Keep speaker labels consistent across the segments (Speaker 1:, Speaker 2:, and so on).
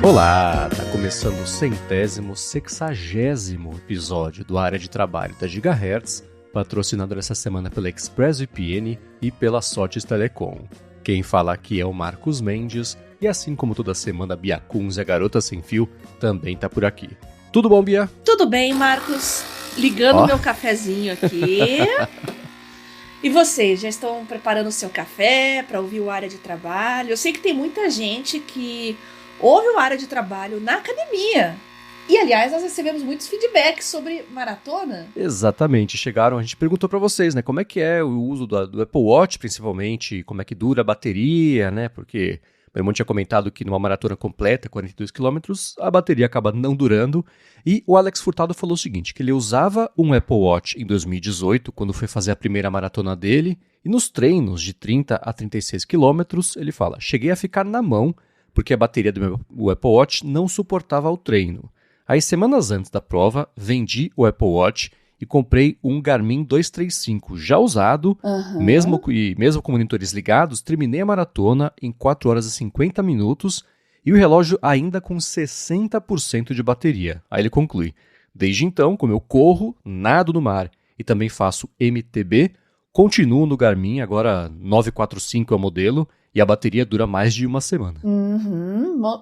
Speaker 1: Olá, tá começando o 160º episódio do Área de Trabalho da Gigahertz, patrocinado essa semana pela ExpressVPN e pela Sotes Telecom. Quem fala aqui é o Marcos Mendes, e assim como toda semana a Bia Kunz e a Garota Sem Fio também tá por aqui. Tudo bom, Bia?
Speaker 2: Tudo bem, Marcos. Ligando meu cafezinho aqui. E vocês, já estão preparando o seu café para ouvir o Área de Trabalho? Eu sei que tem muita gente que ouve o Área de Trabalho na academia. E, aliás, nós recebemos muitos feedbacks sobre maratona.
Speaker 1: Exatamente, chegaram, a gente perguntou para vocês, né, como é que é o uso do Apple Watch, principalmente, como é que dura a bateria, né, porque meu irmão tinha comentado que numa maratona completa, 42 quilômetros, a bateria acaba não durando, e o Alex Furtado falou o seguinte, que ele usava um Apple Watch em 2018, quando foi fazer a primeira maratona dele, e nos treinos de 30 a 36 quilômetros, ele fala, cheguei a ficar na mão, porque a bateria do meu Apple Watch não suportava o treino. Aí, semanas antes da prova, vendi o Apple Watch e comprei um Garmin 235 já usado, mesmo com monitores ligados, terminei a maratona em 4 horas e 50 minutos e o relógio ainda com 60% de bateria. Aí ele conclui, desde então, como eu corro, nado no mar e também faço MTB, continuo no Garmin, agora 945 é o modelo, e a bateria dura mais de uma semana.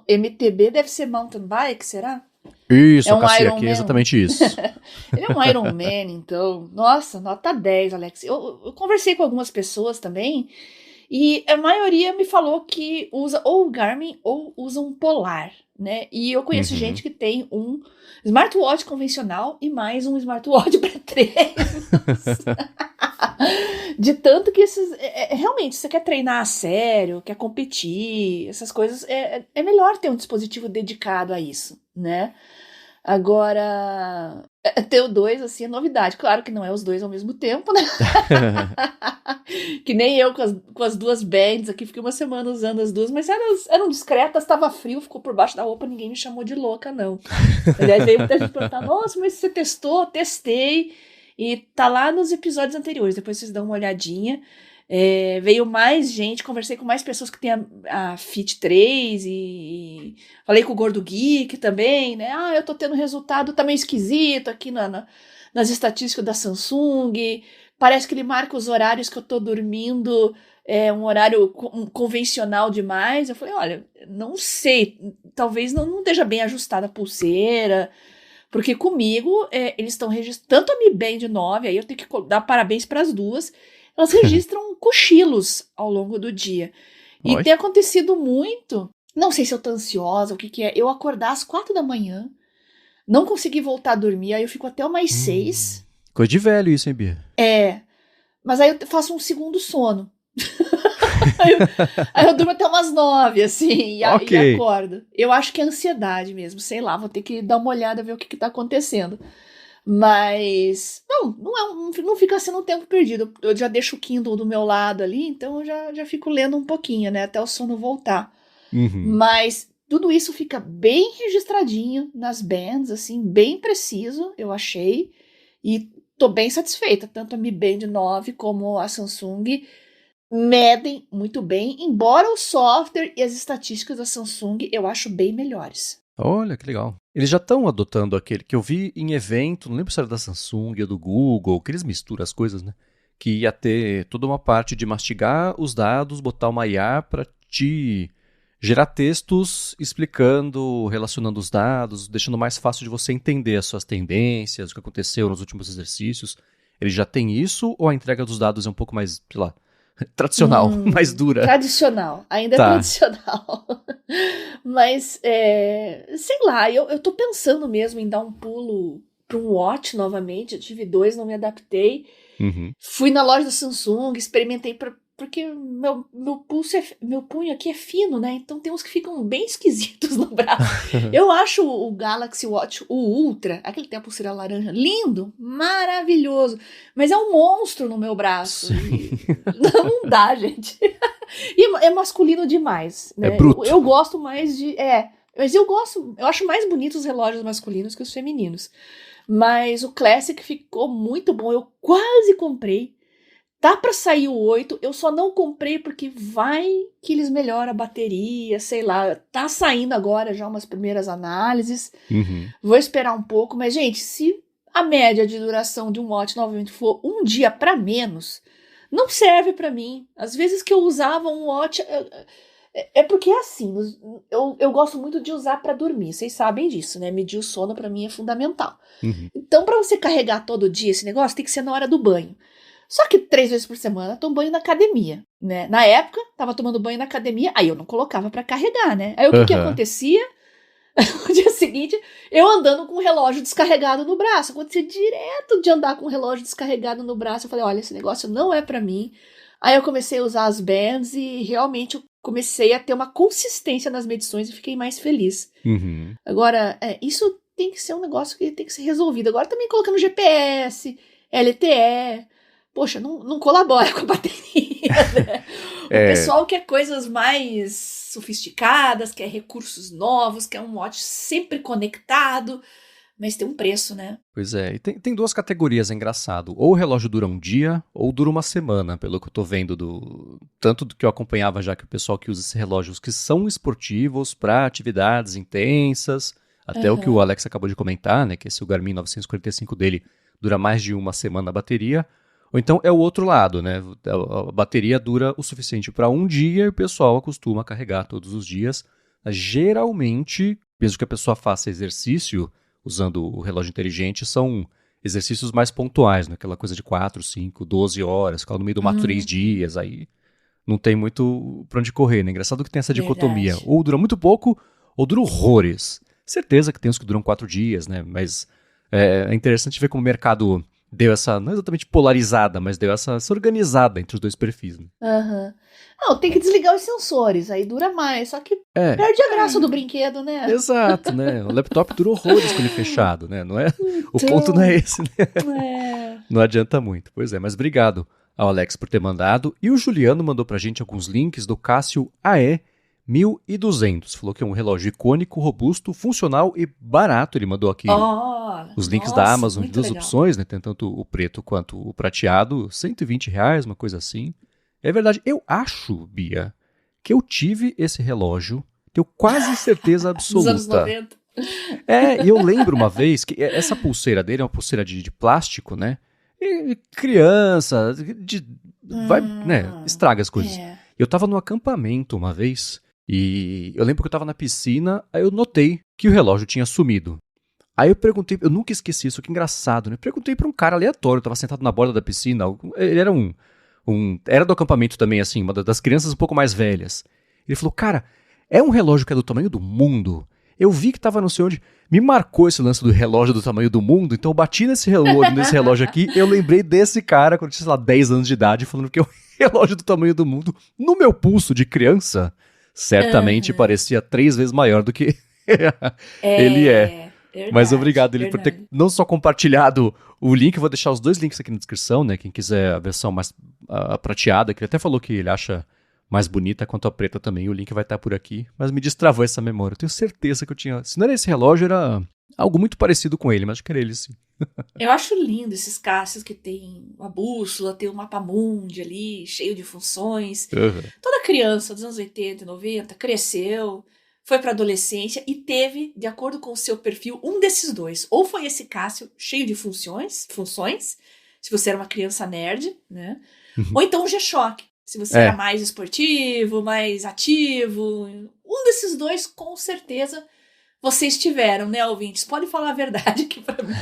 Speaker 2: MTB deve ser mountain bike, será?
Speaker 1: Isso, a Cassia aqui é exatamente isso.
Speaker 2: Ele é um Iron Man, então. Nossa, nota 10, Alex. Eu conversei com algumas pessoas também e a maioria me falou que usa ou o Garmin ou usa um Polar, né? E eu conheço gente que tem um smartwatch convencional e mais um smartwatch para treinos. De tanto que esses... realmente, se você quer treinar a sério, quer competir, essas coisas, é melhor ter um dispositivo dedicado a isso, né? Agora, ter o dois, assim, é novidade. Claro que não é os dois ao mesmo tempo, né? Que nem eu com as duas bands aqui, fiquei uma semana usando as duas, mas eram discretas, estava frio, ficou por baixo da roupa, ninguém me chamou de louca, não. Aliás, veio muita gente perguntar, nossa, mas você testou? Testei. E tá lá nos episódios anteriores, depois vocês dão uma olhadinha. Veio mais gente, conversei com mais pessoas que tem a Fit 3 e falei com o Gordo Geek também, né? Eu tô tendo resultado, tá meio esquisito aqui nas estatísticas da Samsung. Parece que ele marca os horários que eu tô dormindo, um horário convencional demais. Eu falei, olha, não sei, talvez não esteja bem ajustada a pulseira. Porque comigo, eles estão registrando, tanto a Mi Band 9, aí eu tenho que dar parabéns para as duas, elas registram cochilos ao longo do dia. E tem acontecido muito, não sei se eu tô ansiosa, o que é, eu acordar às 4 da manhã, não conseguir voltar a dormir, aí eu fico até umas 6.
Speaker 1: Coisa de velho isso, hein, Bia?
Speaker 2: Mas aí eu faço um segundo sono. aí eu durmo até umas 9, assim, e acordo. Eu acho que é ansiedade mesmo, sei lá, vou ter que dar uma olhada, ver o que tá acontecendo. Mas, não fica sendo um tempo perdido. Eu já deixo o Kindle do meu lado ali, então eu já fico lendo um pouquinho, né, até o sono voltar. Mas tudo isso fica bem registradinho nas bands, assim, bem preciso, eu achei. E tô bem satisfeita, tanto a Mi Band 9 como a Samsung medem muito bem, embora o software e as estatísticas da Samsung eu acho bem melhores.
Speaker 1: Olha, que legal. Eles já estão adotando aquele que eu vi em evento, não lembro se era da Samsung ou do Google, que eles misturam as coisas, né? Que ia ter toda uma parte de mastigar os dados, botar uma IA para te gerar textos explicando, relacionando os dados, deixando mais fácil de você entender as suas tendências, o que aconteceu nos últimos exercícios. Eles já têm isso ou a entrega dos dados é um pouco mais, sei lá, tradicional, mais dura?
Speaker 2: Tradicional, ainda é tradicional. Mas, sei lá, eu tô pensando mesmo em dar um pulo para um Watch novamente. Eu tive 2, não me adaptei. Fui na loja da Samsung, experimentei porque meu punho aqui é fino, né? Então tem uns que ficam bem esquisitos no braço. Eu acho o Galaxy Watch, o Ultra, aquele que tem a pulseira laranja, lindo, maravilhoso. Mas é um monstro no meu braço. Não dá, gente. E é masculino demais, né?
Speaker 1: É bruto.
Speaker 2: Eu gosto mais de... mas eu acho mais bonitos os relógios masculinos que os femininos. Mas o Classic ficou muito bom. Eu quase comprei. Tá pra sair o 8, eu só não comprei porque vai que eles melhoram a bateria, sei lá. Tá saindo agora já umas primeiras análises.
Speaker 1: Uhum.
Speaker 2: Vou esperar um pouco, mas, gente, se a média de duração de um watch novamente for um dia pra menos, não serve pra mim. Às vezes que eu usava um watch... É porque é assim, eu gosto muito de usar pra dormir, vocês sabem disso, né? Medir o sono pra mim é fundamental.
Speaker 1: Uhum.
Speaker 2: Então, pra você carregar todo dia esse negócio, tem que ser na hora do banho. Só que 3 vezes por semana eu tomo banho na academia, né? Na época, tava tomando banho na academia, aí eu não colocava pra carregar, né? Aí o que acontecia? No dia seguinte, eu andando com o relógio descarregado no braço. Acontecia direto de andar com o relógio descarregado no braço. Eu falei, olha, esse negócio não é pra mim. Aí eu comecei a usar as bands e realmente eu comecei a ter uma consistência nas medições e fiquei mais feliz.
Speaker 1: Uhum.
Speaker 2: Agora, isso tem que ser um negócio que tem que ser resolvido. Agora também colocando GPS, LTE... Poxa, não colabora com a bateria, né? O pessoal quer coisas mais sofisticadas, quer recursos novos, quer um watch sempre conectado, mas tem um preço, né?
Speaker 1: Pois é, e tem duas categorias, é engraçado. Ou o relógio dura um dia, ou dura uma semana, pelo que eu tô vendo tanto do que eu acompanhava já, que o pessoal que usa esses relógios que são esportivos para atividades intensas, até o que o Alex acabou de comentar, né, que esse o Garmin 945 dele dura mais de uma semana a bateria. Ou então é o outro lado, né? A bateria dura o suficiente para um dia e o pessoal acostuma a carregar todos os dias. Geralmente, mesmo que a pessoa faça exercício usando o relógio inteligente, são exercícios mais pontuais, né? Aquela coisa de 4, 5, 12 horas, ficar no meio do mato 3 dias, aí não tem muito pra onde correr, né? Engraçado que tem essa dicotomia.
Speaker 2: Verdade.
Speaker 1: Ou dura muito pouco, ou dura horrores. Certeza que tem uns que duram 4 dias, né? Mas é interessante ver como o mercado deu essa, não exatamente polarizada, mas deu essa organizada entre os dois perfis. Né?
Speaker 2: Não, tem que desligar os sensores, aí dura mais, só que perde a graça do brinquedo, né?
Speaker 1: Exato, né? O laptop dura horrores com ele fechado, né? Não é, o ponto não é esse, né? Não adianta muito. Pois é, mas obrigado ao Alex por ter mandado. E o Juliano mandou pra gente alguns links do Casio AE 1200. Falou que é um relógio icônico, robusto, funcional e barato. Ele mandou aqui os links da Amazon de duas opções, né? Tem tanto o preto quanto o prateado, R$120, uma coisa assim. É verdade, eu acho, Bia, que eu tive esse relógio, tenho quase certeza absoluta.
Speaker 2: Dos anos 90.
Speaker 1: E eu lembro uma vez que essa pulseira dele é uma pulseira de plástico, né? E criança, vai, né? Estraga as coisas. Eu tava no acampamento uma vez e eu lembro que eu tava na piscina, aí eu notei que o relógio tinha sumido. Aí eu perguntei, eu nunca esqueci isso, que engraçado, né? Eu perguntei pra um cara aleatório, eu tava sentado na borda da piscina, ele era era do acampamento também, assim, uma das crianças um pouco mais velhas. Ele falou, cara, é um relógio que é do tamanho do mundo? Eu vi que tava não sei onde, me marcou esse lance do relógio do tamanho do mundo, então eu bati nesse relógio aqui, eu lembrei desse cara quando eu tinha, sei lá, 10 anos de idade, falando que é um relógio do tamanho do mundo, no meu pulso de criança, certamente parecia 3 vezes maior do que ele é. Verdade, mas obrigado ele por ter não só compartilhado o link, eu vou deixar os 2 links aqui na descrição, né? Quem quiser a versão mais prateada, que ele até falou que ele acha mais bonita quanto a preta também, o link vai estar por aqui, mas me destravou essa memória. Eu tenho certeza que eu tinha, se não era esse relógio, era algo muito parecido com ele, mas acho que era ele sim.
Speaker 2: Eu acho lindo esses Cássios que tem uma bússola, tem um mapa mundi ali, cheio de funções. Toda criança dos anos 80 e 90 cresceu, foi para adolescência e teve, de acordo com o seu perfil, um desses dois. Ou foi esse Casio cheio de funções, se você era uma criança nerd, né? Ou então o G-Shock, se você era mais esportivo, mais ativo. Um desses dois, com certeza, vocês tiveram, né, ouvintes? Pode falar a verdade aqui pra mim.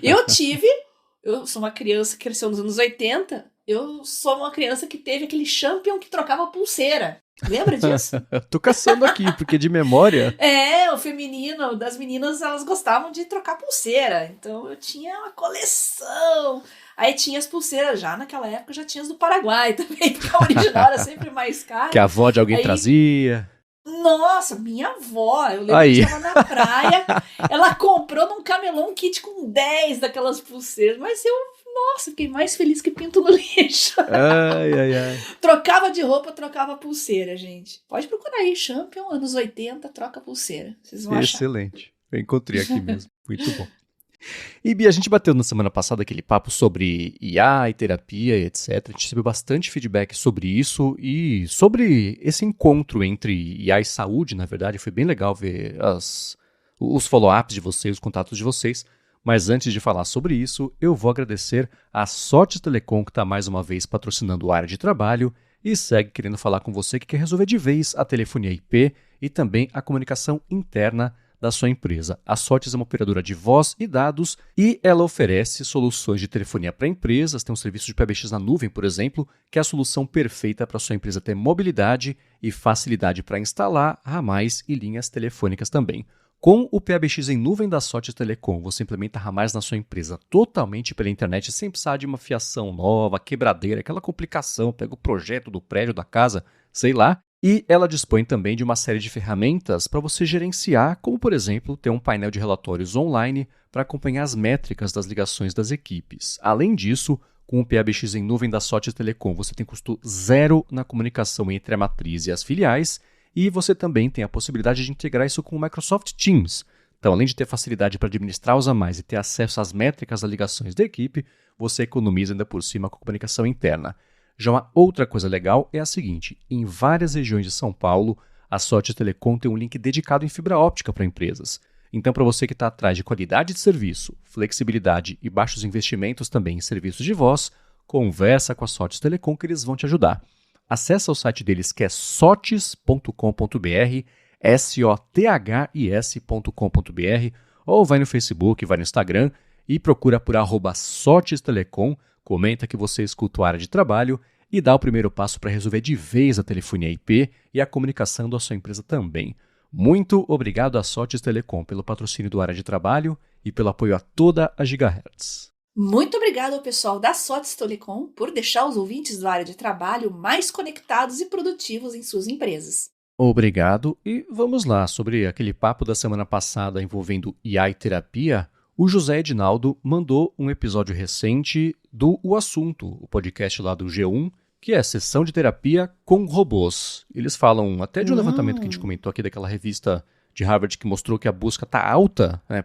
Speaker 2: Eu sou uma criança que cresceu nos anos 80, eu sou uma criança que teve aquele Champion que trocava pulseira. Lembra disso?
Speaker 1: Tô caçando aqui, porque de memória...
Speaker 2: o feminino, das meninas, elas gostavam de trocar pulseira. Então eu tinha uma coleção. Aí tinha as pulseiras já, naquela época já tinha as do Paraguai também, porque a original era sempre mais cara.
Speaker 1: Que a avó de alguém trazia...
Speaker 2: Nossa, minha avó, eu lembro que estava na praia, ela comprou num camelô um kit com 10 daquelas pulseiras, mas nossa, fiquei mais feliz que pinto no lixo.
Speaker 1: Ai.
Speaker 2: Trocava de roupa, trocava pulseira, gente. Pode procurar aí, Champion, anos 80, troca pulseira. Vocês vão achar.
Speaker 1: Excelente. Eu encontrei aqui mesmo. Muito bom. E Bia, a gente bateu na semana passada aquele papo sobre IA e terapia e etc. A gente recebeu bastante feedback sobre isso e sobre esse encontro entre IA e saúde, na verdade. Foi bem legal ver os follow-ups de vocês, os contatos de vocês. Mas antes de falar sobre isso, eu vou agradecer a Sotes Telecom, que está mais uma vez patrocinando a área de trabalho e segue querendo falar com você que quer resolver de vez a telefonia IP e também a comunicação interna da sua empresa. A Sotes é uma operadora de voz e dados e ela oferece soluções de telefonia para empresas, tem um serviço de PBX na nuvem, por exemplo, que é a solução perfeita para a sua empresa ter mobilidade e facilidade para instalar ramais e linhas telefônicas também. Com o PBX em nuvem da Sotes Telecom, você implementa ramais na sua empresa totalmente pela internet, sem precisar de uma fiação nova, quebradeira, aquela complicação, pega o projeto do prédio, da casa, sei lá. E ela dispõe também de uma série de ferramentas para você gerenciar, como por exemplo, ter um painel de relatórios online para acompanhar as métricas das ligações das equipes. Além disso, com o PBX em nuvem da Sotes Telecom, você tem custo zero na comunicação entre a matriz e as filiais, e você também tem a possibilidade de integrar isso com o Microsoft Teams. Então, além de ter facilidade para administrar os a mais e ter acesso às métricas das ligações da equipe, você economiza ainda por cima com a comunicação interna. Já uma outra coisa legal é a seguinte: em várias regiões de São Paulo, a Sotes Telecom tem um link dedicado em fibra óptica para empresas. Então, para você que está atrás de qualidade de serviço, flexibilidade e baixos investimentos também em serviços de voz, conversa com a Sotes Telecom que eles vão te ajudar. Acesse o site deles que é sotes.com.br, sothis.com.br, ou vai no Facebook, vai no Instagram e procura por @SotesTelecom, comenta que você escuta a área de trabalho e dá o primeiro passo para resolver de vez a telefonia IP e a comunicação da sua empresa também. Muito obrigado à Sotes Telecom pelo patrocínio do área de trabalho e pelo apoio a toda a Gigahertz.
Speaker 2: Muito obrigado ao pessoal da Sotes Telecom por deixar os ouvintes da área de trabalho mais conectados e produtivos em suas empresas.
Speaker 1: Obrigado, e vamos lá, sobre aquele papo da semana passada envolvendo IA e terapia, o José Edinaldo mandou um episódio recente do O Assunto, o podcast lá do G1, que é Sessão de Terapia com Robôs. Eles falam até de um levantamento que a gente comentou aqui daquela revista de Harvard que mostrou que a busca está alta, né,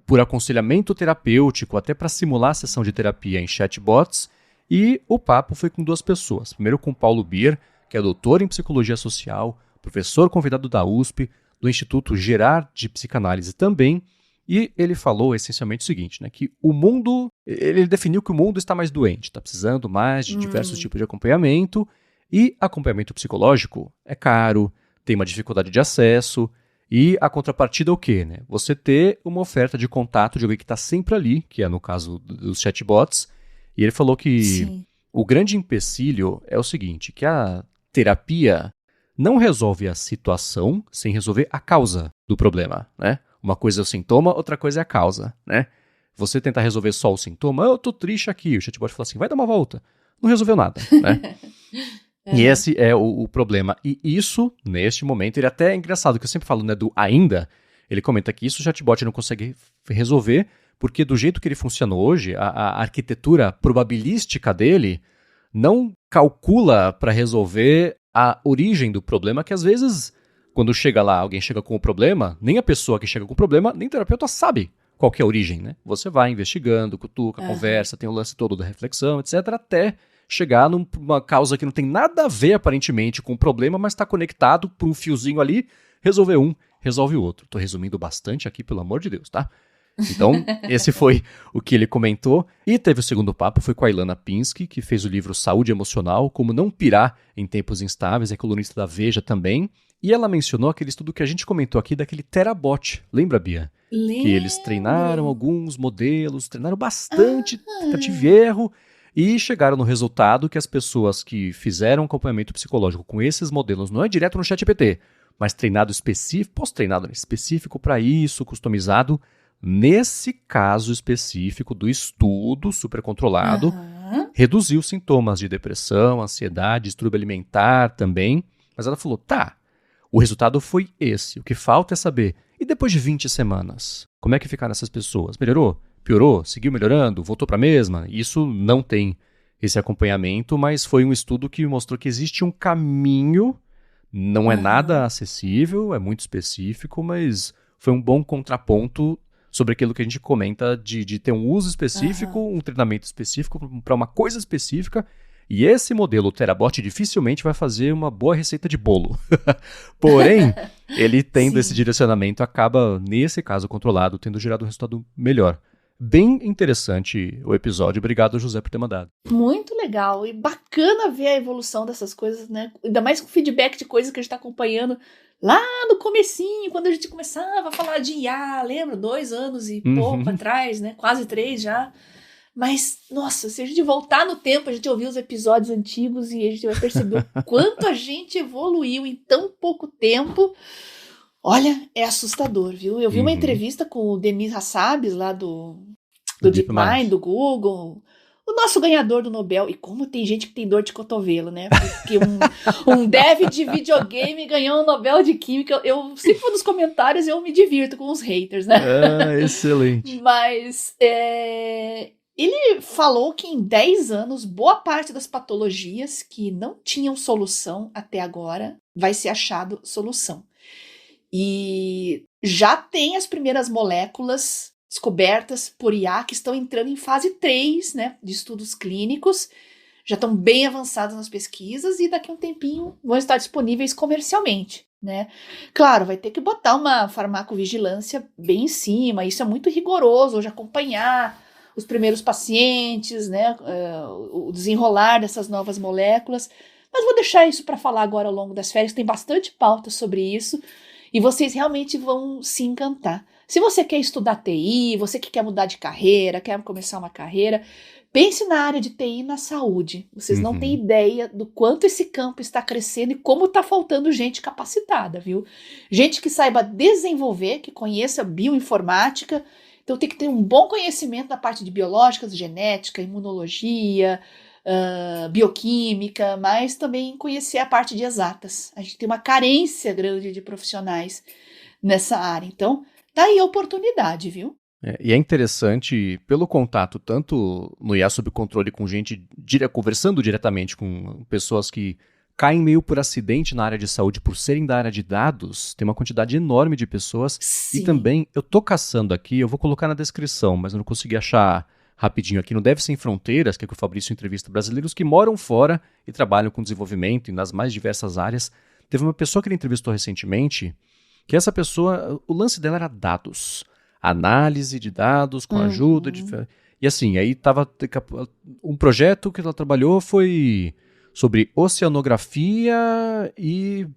Speaker 1: por aconselhamento terapêutico, até para simular a sessão de terapia em chatbots, e o papo foi com duas pessoas. Primeiro com Paulo Bier, que é doutor em psicologia social, professor convidado da USP, do Instituto Gerard de Psicanálise também, e ele falou essencialmente o seguinte, né, que ele definiu que o mundo está mais doente, está precisando mais de diversos tipos de acompanhamento, e acompanhamento psicológico é caro, tem uma dificuldade de acesso, e a contrapartida é o quê? Né? Você ter uma oferta de contato de alguém que está sempre ali, que é no caso dos chatbots, e ele falou que o grande empecilho é o seguinte, que a terapia não resolve a situação sem resolver a causa do problema, né? Uma coisa é o sintoma, outra coisa é a causa, né? Você tentar resolver só o sintoma, eu tô triste aqui, o chatbot fala assim, vai dar uma volta. Não resolveu nada, né? E esse é o problema. E isso, neste momento, ele até é engraçado, que eu sempre falo, né, do ainda, ele comenta que isso o chatbot não consegue resolver, porque do jeito que ele funciona hoje, a arquitetura probabilística dele não calcula para resolver a origem do problema, que às vezes, quando chega lá, alguém chega com o problema, nem a pessoa que chega com o problema, nem o terapeuta sabe qual que é a origem, né? Você vai investigando, cutuca, conversa, tem o lance todo da reflexão, etc., até chegar numa causa que não tem nada a ver, aparentemente, com o problema, mas está conectado por um fiozinho ali, resolve um, resolve o outro. Estou resumindo bastante aqui, pelo amor de Deus, tá? Então, esse foi o que ele comentou. E teve o segundo papo, foi com a Ilana Pinsky, que fez o livro Saúde Emocional, Como Não Pirar em Tempos Instáveis, é colunista da Veja também. E ela mencionou aquele estudo que a gente comentou aqui, daquele Terabot. Lembra, Bia?
Speaker 2: Lembro.
Speaker 1: Que eles treinaram alguns modelos, treinaram bastante, tentativa e erro, e chegaram no resultado que as pessoas que fizeram acompanhamento psicológico com esses modelos, não é direto no ChatGPT, mas treinado específico, pós-treinado específico para isso, customizado, nesse caso específico do estudo super controlado, reduziu sintomas de depressão, ansiedade, distúrbio alimentar também. Mas ela falou, tá, o resultado foi esse. O que falta é saber, e depois de 20 semanas, como é que ficaram essas pessoas? Melhorou? Piorou? Seguiu melhorando? Voltou para a mesma? Isso não tem esse acompanhamento, mas foi um estudo que mostrou que existe um caminho, não é nada acessível, é muito específico, mas foi um bom contraponto sobre aquilo que a gente comenta de ter um uso específico, um treinamento específico para uma coisa específica. E esse modelo, o Terabyte, dificilmente vai fazer uma boa receita de bolo. Porém, ele tendo esse direcionamento, acaba, nesse caso controlado, tendo gerado um resultado melhor. Bem interessante o episódio. Obrigado, José, por ter mandado.
Speaker 2: Muito legal e bacana ver a evolução dessas coisas, né? Ainda mais com feedback de coisas que a gente está acompanhando lá no comecinho, quando a gente começava a falar de IA, lembra? 2 anos e pouco atrás, né? Quase 3 já. Mas, nossa, se a gente voltar no tempo, a gente ouvir os episódios antigos e a gente vai perceber o quanto a gente evoluiu em tão pouco tempo. Olha, é assustador, viu? Eu vi uma entrevista com o Demis Hassabis, lá do DeepMind, do Google, o nosso ganhador do Nobel. E como tem gente que tem dor de cotovelo, né? Porque um dev de videogame ganhou um Nobel de Química. Eu sempre vou nos comentários e eu me divirto com os haters, né?
Speaker 1: Excelente.
Speaker 2: Mas ele falou que em 10 anos, boa parte das patologias que não tinham solução até agora vai ser achado solução. E já tem as primeiras moléculas descobertas por IA que estão entrando em fase 3, né, de estudos clínicos, já estão bem avançados nas pesquisas e daqui a um tempinho vão estar disponíveis comercialmente, né? Claro, vai ter que botar uma farmacovigilância bem em cima, isso é muito rigoroso, hoje acompanhar os primeiros pacientes, né, o desenrolar dessas novas moléculas, mas vou deixar isso para falar agora ao longo das férias, tem bastante pauta sobre isso, e vocês realmente vão se encantar. Se você quer estudar TI, você que quer mudar de carreira, quer começar uma carreira, pense na área de TI na saúde. Vocês não têm ideia do quanto esse campo está crescendo e como está faltando gente capacitada, viu? Gente que saiba desenvolver, que conheça bioinformática. Então tem que ter um bom conhecimento da parte de biológicas, genética, imunologia, bioquímica, mas também conhecer a parte de exatas. A gente tem uma carência grande de profissionais nessa área. Então, tá aí a oportunidade, viu?
Speaker 1: E é interessante, pelo contato tanto no IA sob controle com gente conversando diretamente com pessoas que caem meio por acidente na área de saúde por serem da área de dados, tem uma quantidade enorme de pessoas.
Speaker 2: Sim.
Speaker 1: E também, eu tô caçando aqui, eu vou colocar na descrição, mas eu não consegui achar rapidinho aqui, no Deve Sem Fronteiras, que é que o Fabrício entrevista brasileiros que moram fora e trabalham com desenvolvimento e nas mais diversas áreas. Teve uma pessoa que ele entrevistou recentemente, que essa pessoa, o lance dela era dados. Análise de dados com ajuda de... E assim, aí tava... Um projeto que ela trabalhou foi sobre oceanografia e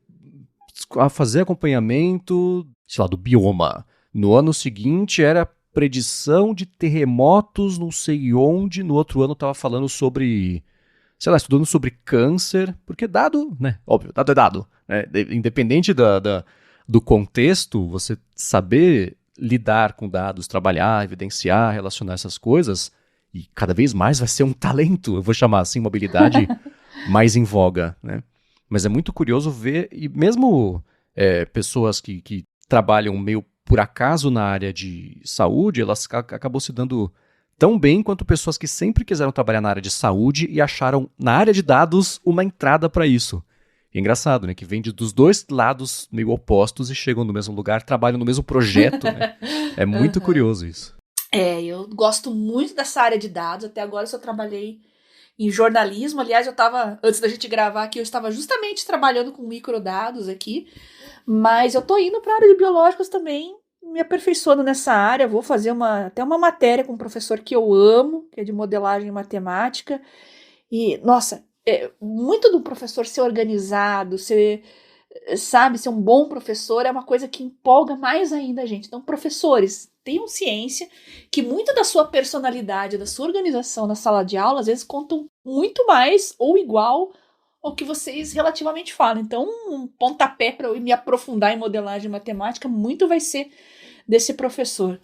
Speaker 1: a fazer acompanhamento, sei lá, do bioma. No ano seguinte era predição de terremotos não sei onde. No outro ano tava falando sobre... sei lá, estudando sobre câncer. Porque dado, né? Óbvio, dado é dado. Né? Independente do contexto, você saber lidar com dados, trabalhar, evidenciar, relacionar essas coisas, e cada vez mais vai ser um talento, eu vou chamar assim, uma habilidade mais em voga, né? Mas é muito curioso ver, e mesmo pessoas que trabalham meio por acaso na área de saúde, elas acabam se dando tão bem quanto pessoas que sempre quiseram trabalhar na área de saúde e acharam na área de dados uma entrada para isso. É engraçado, né? Que vem dos dois lados meio opostos e chegam no mesmo lugar, trabalham no mesmo projeto, né? É muito curioso isso.
Speaker 2: Eu gosto muito dessa área de dados. Até agora eu só trabalhei em jornalismo. Aliás, antes da gente gravar aqui, eu estava justamente trabalhando com microdados aqui. Mas eu tô indo para a área de biológicos também, me aperfeiçoando nessa área. Vou fazer até uma matéria com um professor que eu amo, que é de modelagem matemática. E, nossa... muito do professor ser organizado, ser um bom professor é uma coisa que empolga mais ainda a gente. Então, professores, tenham ciência que muito da sua personalidade, da sua organização na sala de aula, às vezes contam muito mais ou igual ao que vocês relativamente falam. Então, um pontapé para eu me aprofundar em modelagem matemática muito vai ser desse professor.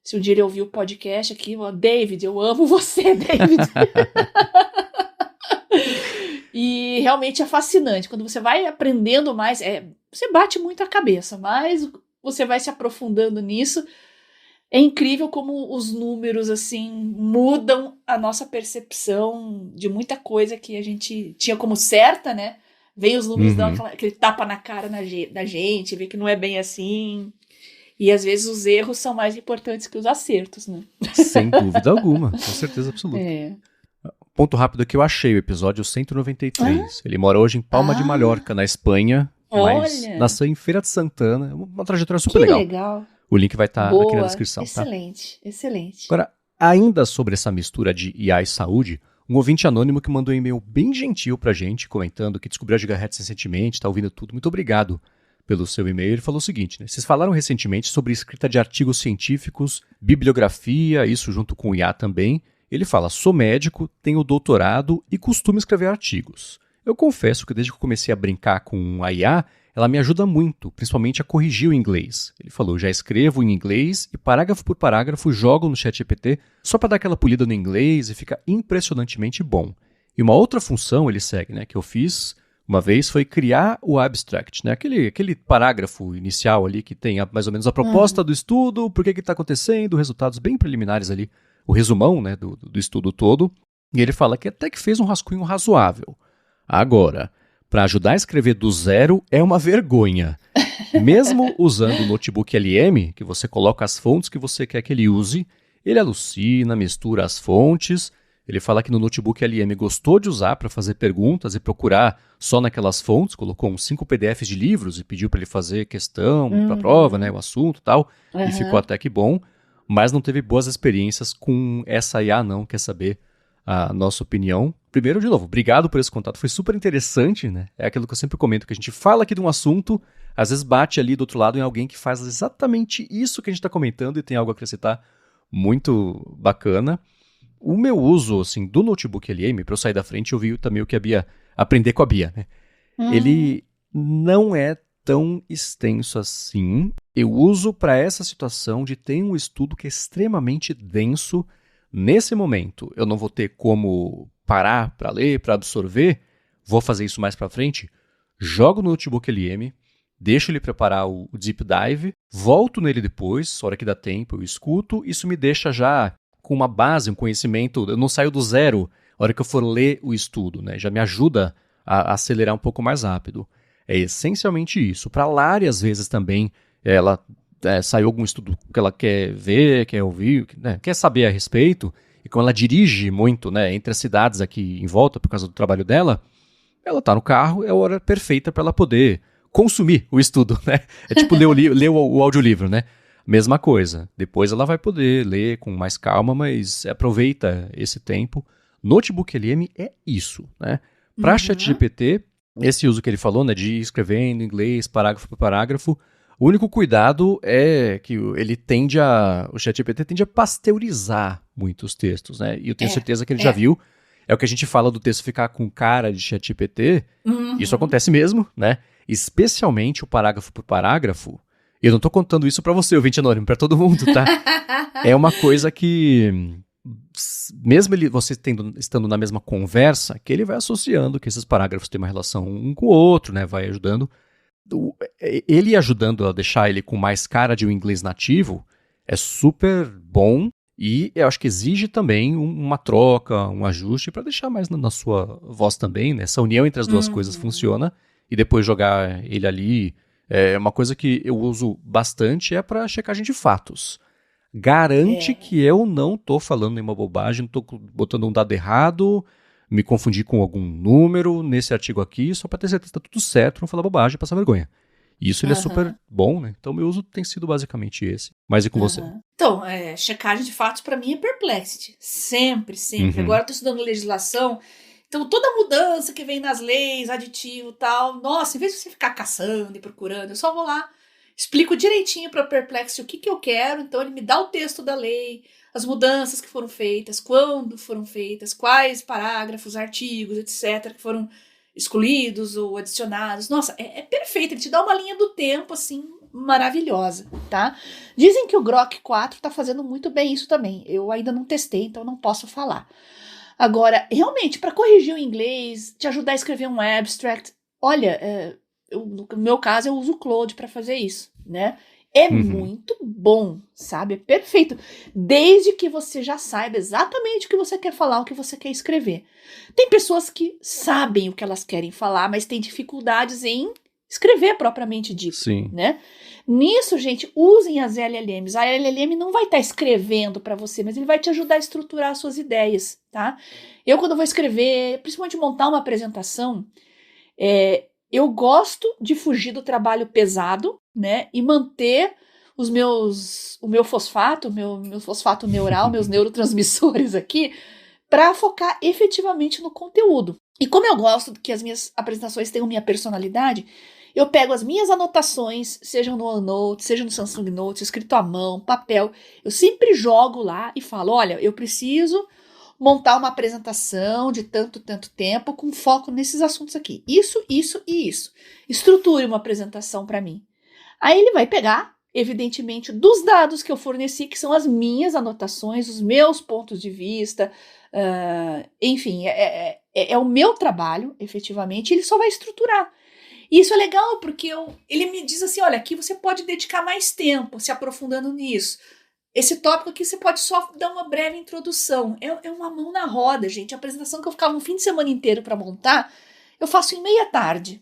Speaker 2: Se um dia ele ouvir o podcast aqui, David, eu amo você, David. E realmente é fascinante. Quando você vai aprendendo mais, você bate muito a cabeça, mas você vai se aprofundando nisso. É incrível como os números assim mudam a nossa percepção de muita coisa que a gente tinha como certa, né? Vem os números dando aquele tapa na cara da gente, vê que não é bem assim. E às vezes os erros são mais importantes que os acertos, né?
Speaker 1: Sem dúvida alguma, com certeza absoluta. Ponto rápido que eu achei, o episódio 193. Ele mora hoje em Palma de Mallorca, na Espanha, mas nasceu em Feira de Santana. Uma trajetória super legal.
Speaker 2: Legal.
Speaker 1: O link vai estar aqui na descrição.
Speaker 2: Excelente, tá? Excelente.
Speaker 1: Agora, ainda sobre essa mistura de IA e saúde, um ouvinte anônimo que mandou um e-mail bem gentil pra gente, comentando que descobriu a Gigahertz recentemente, tá ouvindo tudo. Muito obrigado pelo seu e-mail. Ele falou o seguinte, né? Vocês falaram recentemente sobre escrita de artigos científicos, bibliografia, isso junto com o IA também. Ele fala, sou médico, tenho doutorado e costumo escrever artigos. Eu confesso que desde que eu comecei a brincar com a IA, ela me ajuda muito, principalmente a corrigir o inglês. Ele falou, já escrevo em inglês e parágrafo por parágrafo jogo no ChatGPT só para dar aquela polida no inglês e fica impressionantemente bom. E uma outra função, ele segue, né, que eu fiz uma vez foi criar o abstract, né, aquele parágrafo inicial ali que tem mais ou menos a proposta do estudo, por que está acontecendo, resultados bem preliminares ali, o resumão, né, do estudo todo. E ele fala que até que fez um rascunho razoável. Agora, para ajudar a escrever do zero é uma vergonha. Mesmo usando o notebook LM, que você coloca as fontes que você quer que ele use, ele alucina, mistura as fontes. Ele fala que no notebook LM gostou de usar para fazer perguntas e procurar só naquelas fontes, colocou uns 5 PDFs de livros e pediu para ele fazer questão para a prova, né, o assunto e tal, e ficou até que bom, mas não teve boas experiências com essa IA não, quer saber a nossa opinião. Primeiro, de novo, obrigado por esse contato, foi super interessante, né? É aquilo que eu sempre comento, que a gente fala aqui de um assunto, às vezes bate ali do outro lado em alguém que faz exatamente isso que a gente está comentando e tem algo a acrescentar muito bacana. O meu uso, assim, do notebook LM, para eu sair da frente, eu vi também o que a Bia, aprender com a Bia, né? Ele não é tão extenso assim. Eu uso para essa situação de ter um estudo que é extremamente denso. Nesse momento, eu não vou ter como parar para ler, para absorver, vou fazer isso mais para frente, jogo no notebook LM, deixo ele preparar o deep dive, volto nele depois, a hora que dá tempo, eu escuto, isso me deixa já com uma base, um conhecimento, eu não saio do zero a hora que eu for ler o estudo, né? Já me ajuda a acelerar um pouco mais rápido. É essencialmente isso. Para a Lari, às vezes também, ela saiu algum estudo que ela quer ver, quer ouvir, né, quer saber a respeito, e como ela dirige muito, né, entre as cidades aqui em volta, por causa do trabalho dela, ela está no carro, é a hora perfeita para ela poder consumir o estudo, né? É tipo ler o audiolivro, né? Mesma coisa. Depois ela vai poder ler com mais calma, mas aproveita esse tempo. Notebook LM é isso, né? Para ChatGPT, esse uso que ele falou, né, de ir escrevendo em inglês, parágrafo por parágrafo, o único cuidado é que o ChatGPT tende a pasteurizar muitos textos, né? E eu tenho certeza que ele já viu. É o que a gente fala do texto ficar com cara de ChatGPT. Isso acontece mesmo, né? Especialmente o parágrafo por parágrafo. Eu não estou contando isso para você, ouvinte anônimo, para todo mundo, tá? É uma coisa que, mesmo você estando na mesma conversa, que ele vai associando que esses parágrafos têm uma relação um com o outro, né? Vai ajudando. Ele ajudando a deixar ele com mais cara de um inglês nativo é super bom e eu acho que exige também uma troca, um ajuste para deixar mais na sua voz também, né? Essa união entre as duas coisas funciona e depois jogar ele ali é uma coisa que eu uso bastante para checagem de fatos. Garante que eu não estou falando nenhuma bobagem, não estou botando um dado errado, me confundir com algum número nesse artigo aqui, só para ter certeza que está tudo certo, não falar bobagem e passar vergonha. E isso ele é super bom, né? Então, meu uso tem sido basicamente esse. Mas e com você?
Speaker 2: Então, checagem de fatos para mim é Perplexity. Sempre, sempre. Agora eu estou estudando legislação, então toda mudança que vem nas leis, aditivo e tal, nossa, em vez de você ficar caçando e procurando, eu só vou lá, explico direitinho para Perplexity o que eu quero, então ele me dá o texto da lei, as mudanças que foram feitas, quando foram feitas, quais parágrafos, artigos, etc., que foram excluídos ou adicionados. Nossa, é perfeito, ele te dá uma linha do tempo, assim, maravilhosa, tá? Dizem que o Grok 4 tá fazendo muito bem isso também. Eu ainda não testei, então não posso falar. Agora, realmente, para corrigir o inglês, te ajudar a escrever um abstract, olha, no meu caso, eu uso o Claude para fazer isso, né? É muito bom, sabe? É perfeito. Desde que você já saiba exatamente o que você quer falar, o que você quer escrever. Tem pessoas que sabem o que elas querem falar, mas têm dificuldades em escrever propriamente dito,
Speaker 1: Sim.
Speaker 2: né? Nisso, gente, usem as LLMs. A LLM não vai estar escrevendo para você, mas ele vai te ajudar a estruturar as suas ideias, tá? Eu, quando vou escrever, principalmente montar uma apresentação, eu gosto de fugir do trabalho pesado, né? E manter o meu fosfato neural, meus neurotransmissores aqui, para focar efetivamente no conteúdo. E como eu gosto que as minhas apresentações tenham minha personalidade, eu pego as minhas anotações, sejam no OneNote, seja no Samsung Notes, escrito à mão, papel, eu sempre jogo lá e falo, olha, eu preciso montar uma apresentação de tanto tempo com foco nesses assuntos aqui. Isso e isso. Estruture uma apresentação para mim. Aí ele vai pegar, evidentemente, dos dados que eu forneci, que são as minhas anotações, os meus pontos de vista, enfim, é o meu trabalho, efetivamente, ele só vai estruturar. E isso é legal, porque ele me diz assim, olha, aqui você pode dedicar mais tempo se aprofundando nisso. Esse tópico aqui você pode só dar uma breve introdução. É uma mão na roda, gente. A apresentação que eu ficava um fim de semana inteiro para montar, eu faço em meia tarde,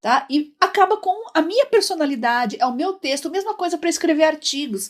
Speaker 2: tá? E acaba com a minha personalidade, é o meu texto, mesma coisa para escrever artigos.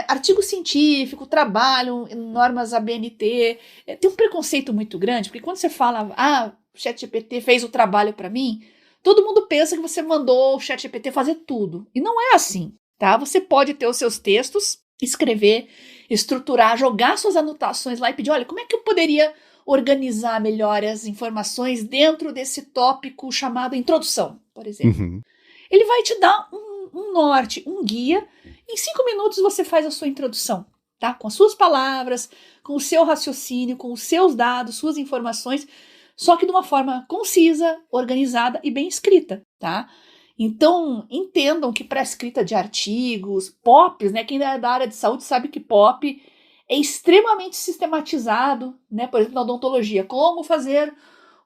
Speaker 2: Artigo científico, trabalho, normas ABNT, tem um preconceito muito grande, porque quando você fala, o ChatGPT fez o trabalho para mim, todo mundo pensa que você mandou o ChatGPT fazer tudo. E não é assim, tá? Você pode ter os seus textos, escrever, estruturar, jogar suas anotações lá e pedir, olha, como é que eu poderia organizar melhor as informações dentro desse tópico chamado introdução, por exemplo. Ele vai te dar um norte, um guia. Em 5 minutos você faz a sua introdução, tá? Com as suas palavras, com o seu raciocínio, com os seus dados, suas informações, só que de uma forma concisa, organizada e bem escrita, tá? Então, entendam que para a escrita de artigos, POPs, né? Quem é da área de saúde sabe que POP é extremamente sistematizado, né? Por exemplo, na odontologia, como fazer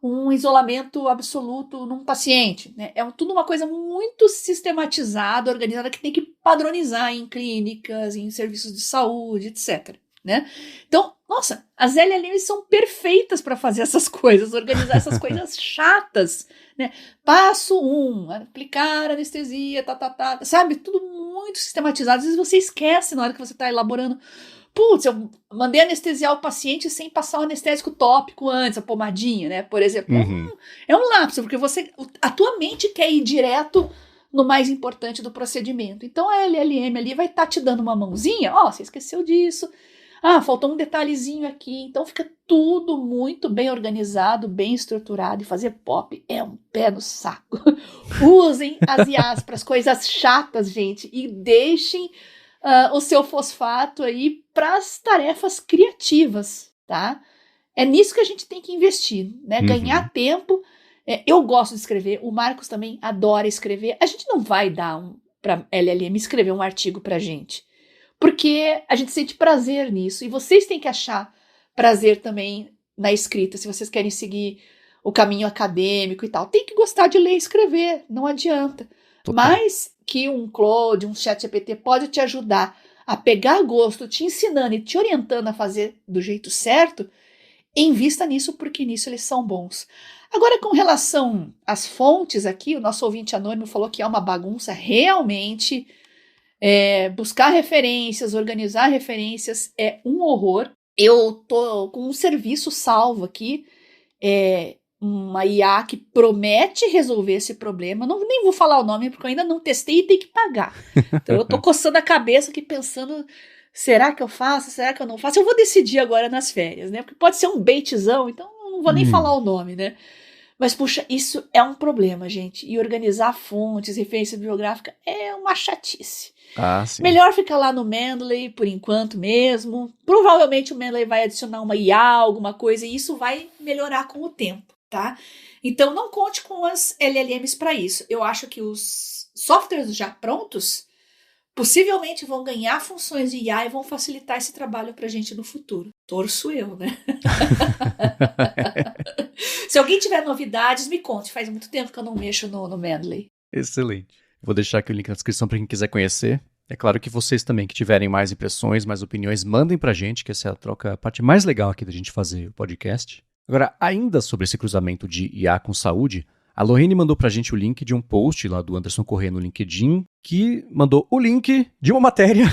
Speaker 2: um isolamento absoluto num paciente, né? É tudo uma coisa muito sistematizada, organizada, que tem que padronizar em clínicas, em serviços de saúde, etc., né? Então, nossa, as LLMs são perfeitas para fazer essas coisas, organizar essas coisas chatas, né? Passo 1, aplicar anestesia, sabe? Tudo muito sistematizado. Às vezes você esquece na hora que você está elaborando. Putz, eu mandei anestesiar o paciente sem passar o anestésico tópico antes, a pomadinha, né? Por exemplo. É um lapso, porque a tua mente quer ir direto no mais importante do procedimento. Então a LLM ali vai estar te dando uma mãozinha. Você esqueceu disso. Faltou um detalhezinho aqui. Então fica tudo muito bem organizado, bem estruturado. E fazer POP é um pé no saco. Usem as IAs para as coisas chatas, gente. E deixem o seu fosfato aí para as tarefas criativas, tá? É nisso que a gente tem que investir, né? Ganhar tempo. Eu gosto de escrever. O Marcos também adora escrever. A gente não vai dar para LLM escrever um artigo para gente. Porque a gente sente prazer nisso. E vocês têm que achar prazer também na escrita, se vocês querem seguir o caminho acadêmico e tal. Tem que gostar de ler e escrever, não adianta. Mas que um Claude, um ChatGPT pode te ajudar a pegar gosto, te ensinando e te orientando a fazer do jeito certo, invista nisso, porque nisso eles são bons. Agora, com relação às fontes aqui, o nosso ouvinte anônimo falou que é uma bagunça realmente. Buscar referências, organizar referências é um horror. Eu tô com um serviço salvo aqui, uma IA que promete resolver esse problema. Nem vou falar o nome porque eu ainda não testei e tem que pagar. Então eu tô coçando a cabeça aqui pensando, será que eu faço? Será que eu não faço? Eu vou decidir agora nas férias, né? Porque pode ser um baitzão, então não vou nem falar o nome, né? Mas, puxa, isso é um problema, gente. E organizar fontes, referência bibliográfica é uma chatice.
Speaker 1: Sim.
Speaker 2: Melhor ficar lá no Mendeley, por enquanto mesmo. Provavelmente o Mendeley vai adicionar uma IA, alguma coisa, e isso vai melhorar com o tempo, tá? Então, não conte com as LLMs para isso. Eu acho que os softwares já prontos possivelmente vão ganhar funções de IA e vão facilitar esse trabalho para a gente no futuro. Torço eu, né? Se alguém tiver novidades, me conte. Faz muito tempo que eu não mexo no Mendeley.
Speaker 1: Excelente. Vou deixar aqui o link na descrição para quem quiser conhecer. É claro que vocês também que tiverem mais impressões, mais opiniões, mandem pra gente, que essa é a parte mais legal aqui da gente fazer o podcast. Agora, ainda sobre esse cruzamento de IA com saúde, A Lohane mandou pra gente o link de um post lá do Anderson Corrêa no LinkedIn, que mandou o link de uma matéria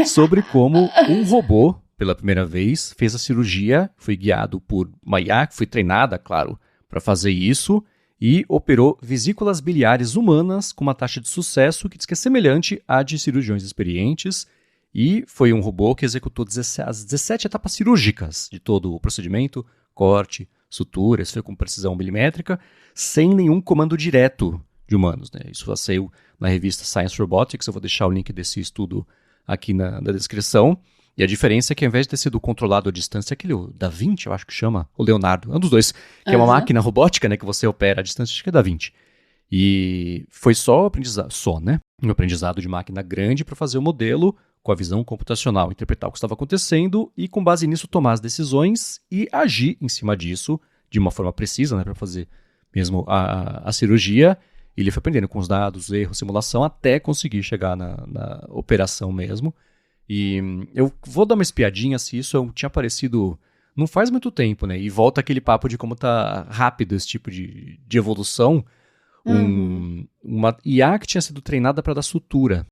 Speaker 1: sobre como um robô, pela primeira vez, fez a cirurgia, foi guiado por uma IA, que foi treinada, claro, para fazer isso, e operou vesículas biliares humanas com uma taxa de sucesso que diz que é semelhante à de cirurgiões experientes, e foi um robô que executou as 17 etapas cirúrgicas de todo o procedimento, corte, suturas, foi com precisão milimétrica, sem nenhum comando direto de humanos, né? Isso saiu na revista Science Robotics, eu vou deixar o link desse estudo aqui na descrição. E a diferença é que ao invés de ter sido controlado à distância, aquele o Da Vinci, eu acho que chama, o Leonardo, é um dos dois, que é uma máquina robótica, né, que você opera à distância, acho que é Da Vinci. E foi só aprendizado, né? Um aprendizado de máquina grande para fazer o modelo com a visão computacional, interpretar o que estava acontecendo e, com base nisso, tomar as decisões e agir em cima disso de uma forma precisa, né, para fazer mesmo a cirurgia. E ele foi aprendendo com os dados, erros, simulação, até conseguir chegar na operação mesmo. E eu vou dar uma espiadinha se isso tinha aparecido não faz muito tempo, né? E volta aquele papo de como tá rápido esse tipo de evolução. Uma IA que tinha sido treinada para dar sutura.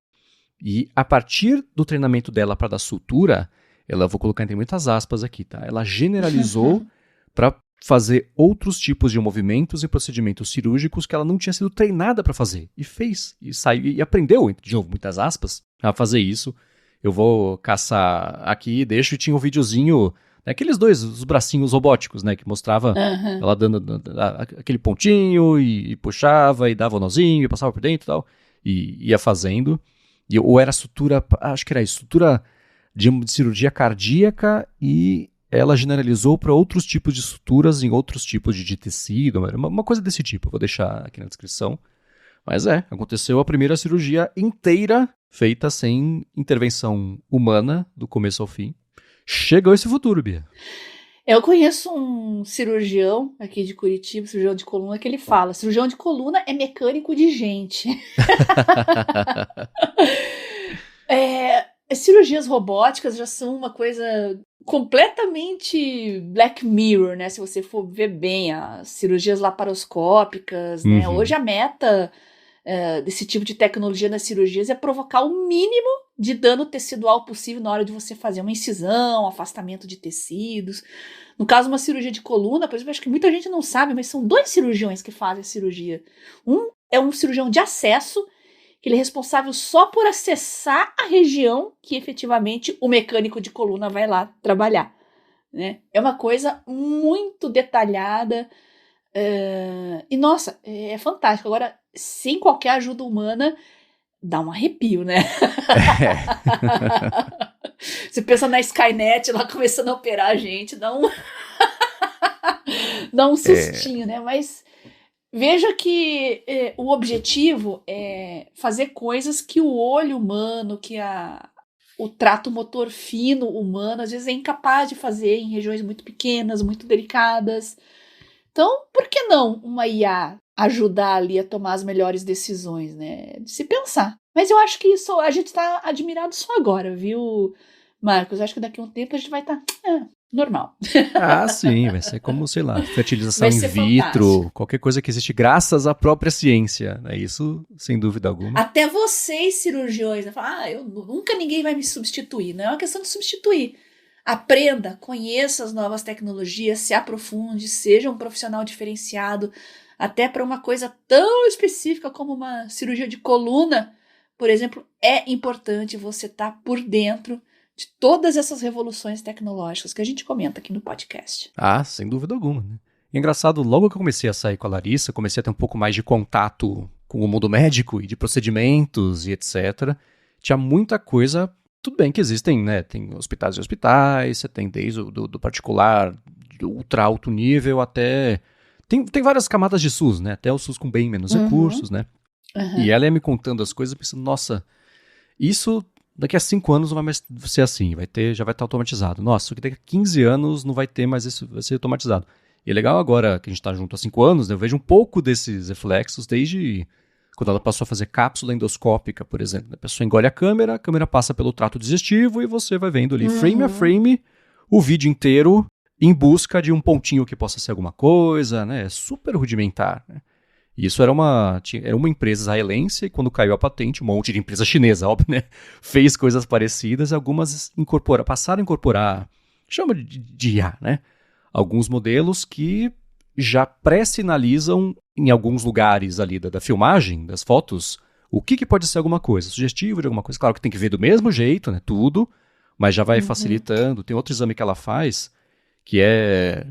Speaker 1: E a partir do treinamento dela para dar sutura, ela, vou colocar entre muitas aspas aqui, tá? Ela generalizou para fazer outros tipos de movimentos e procedimentos cirúrgicos que ela não tinha sido treinada para fazer. E fez, e saiu, e aprendeu, de novo, muitas aspas, a fazer isso. Eu vou caçar aqui e deixo, e tinha um videozinho, né, aqueles dois, os bracinhos robóticos, né, que mostrava ela dando aquele pontinho e puxava e dava o nozinho e passava por dentro e tal, e ia fazendo. Ou era sutura, acho que era isso, sutura de cirurgia cardíaca, e ela generalizou para outros tipos de suturas em outros tipos de tecido, uma coisa desse tipo, eu vou deixar aqui na descrição. Mas aconteceu a primeira cirurgia inteira feita sem intervenção humana, do começo ao fim. Chegou esse futuro, Bia.
Speaker 2: Eu conheço um cirurgião aqui de Curitiba, cirurgião de coluna, que ele fala: cirurgião de coluna é mecânico de gente. As cirurgias robóticas já são uma coisa completamente Black Mirror, né? Se você for ver bem, as cirurgias laparoscópicas, né? Hoje a meta desse tipo de tecnologia nas cirurgias é provocar o mínimo de dano tecidual possível na hora de você fazer uma incisão, afastamento de tecidos. No caso, uma cirurgia de coluna, por exemplo, acho que muita gente não sabe, mas são 2 cirurgiões que fazem a cirurgia. Um é um cirurgião de acesso, que ele é responsável só por acessar a região que efetivamente o mecânico de coluna vai lá trabalhar, né? É uma coisa muito detalhada e, nossa, é fantástico. Agora, sem qualquer ajuda humana, dá um arrepio, né? Você pensa na Skynet lá começando a operar a gente, dá um sustinho, né? Mas veja que o objetivo é fazer coisas que o olho humano, que o trato motor fino humano, às vezes é incapaz de fazer em regiões muito pequenas, muito delicadas. Então, por que não uma IA ajudar ali a tomar as melhores decisões, né? De se pensar. Mas eu acho que isso a gente está admirado só agora, viu, Marcos? Acho que daqui a um tempo a gente vai estar normal.
Speaker 1: Ah, sim, vai ser como, sei lá, fertilização in vitro, fantástico. Qualquer coisa que existe graças à própria ciência, né? Isso, sem dúvida alguma.
Speaker 2: Até vocês, cirurgiões, né? Falam, nunca ninguém vai me substituir. Não é uma questão de substituir. Aprenda, conheça as novas tecnologias, se aprofunde, seja um profissional diferenciado, até para uma coisa tão específica como uma cirurgia de coluna, por exemplo, é importante você estar por dentro de todas essas revoluções tecnológicas que a gente comenta aqui no podcast.
Speaker 1: Ah, sem dúvida alguma, né? E engraçado, logo que eu comecei a sair com a Larissa, comecei a ter um pouco mais de contato com o mundo médico e de procedimentos e etc. Tinha muita coisa. Tudo bem que existem, né? Tem hospitais e hospitais, você tem desde do particular, do ultra alto nível, até... Tem várias camadas de SUS, né? Até o SUS com bem menos recursos, né? E ela ia me contando as coisas, pensando, nossa, isso daqui a 5 anos não vai mais ser assim, já vai estar automatizado. Nossa, isso aqui daqui a 15 anos não vai ter mais isso, vai ser automatizado. E é legal agora que a gente está junto há 5 anos, né? Eu vejo um pouco desses reflexos desde quando ela passou a fazer cápsula endoscópica, por exemplo. A pessoa engole a câmera passa pelo trato digestivo e você vai vendo ali, frame a frame, o vídeo inteiro em busca de um pontinho que possa ser alguma coisa, né? É super rudimentar, né? E isso era uma empresa israelense, e quando caiu a patente, um monte de empresa chinesa, óbvio, né? Fez coisas parecidas, e algumas passaram a incorporar, chama de IA, né? Alguns modelos que já pré-sinalizam em alguns lugares ali da filmagem, das fotos, o que pode ser alguma coisa, sugestivo de alguma coisa. Claro que tem que ver do mesmo jeito, né? Tudo, mas já vai facilitando. Tem outro exame que ela faz, que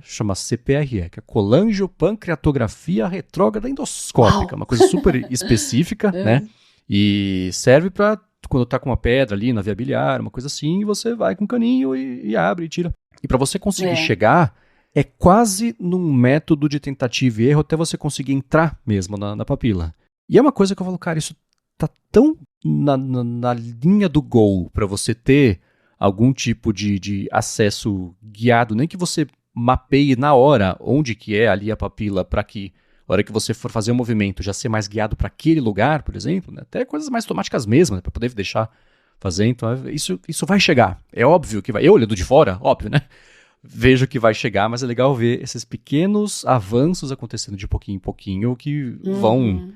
Speaker 1: chama CPRE, que é colangiopancreatografia retrógrada endoscópica, uma coisa super específica, né? E serve para quando tá com uma pedra ali na via biliar, uma coisa assim, você vai com um caninho e abre e tira. E para você conseguir chegar, é quase num método de tentativa e erro até você conseguir entrar mesmo na papila. E é uma coisa que eu falo, cara, isso tá tão na linha do gol para você ter algum tipo de acesso guiado, nem que você mapeie na hora onde que é ali a papila para que, na hora que você for fazer o movimento, já ser mais guiado para aquele lugar, por exemplo, né? Até coisas mais automáticas mesmo, né? Para poder deixar fazer. Então, isso vai chegar. É óbvio que vai. Eu, olhando de fora, óbvio, né? Vejo que vai chegar, mas é legal ver esses pequenos avanços acontecendo de pouquinho em pouquinho que vão,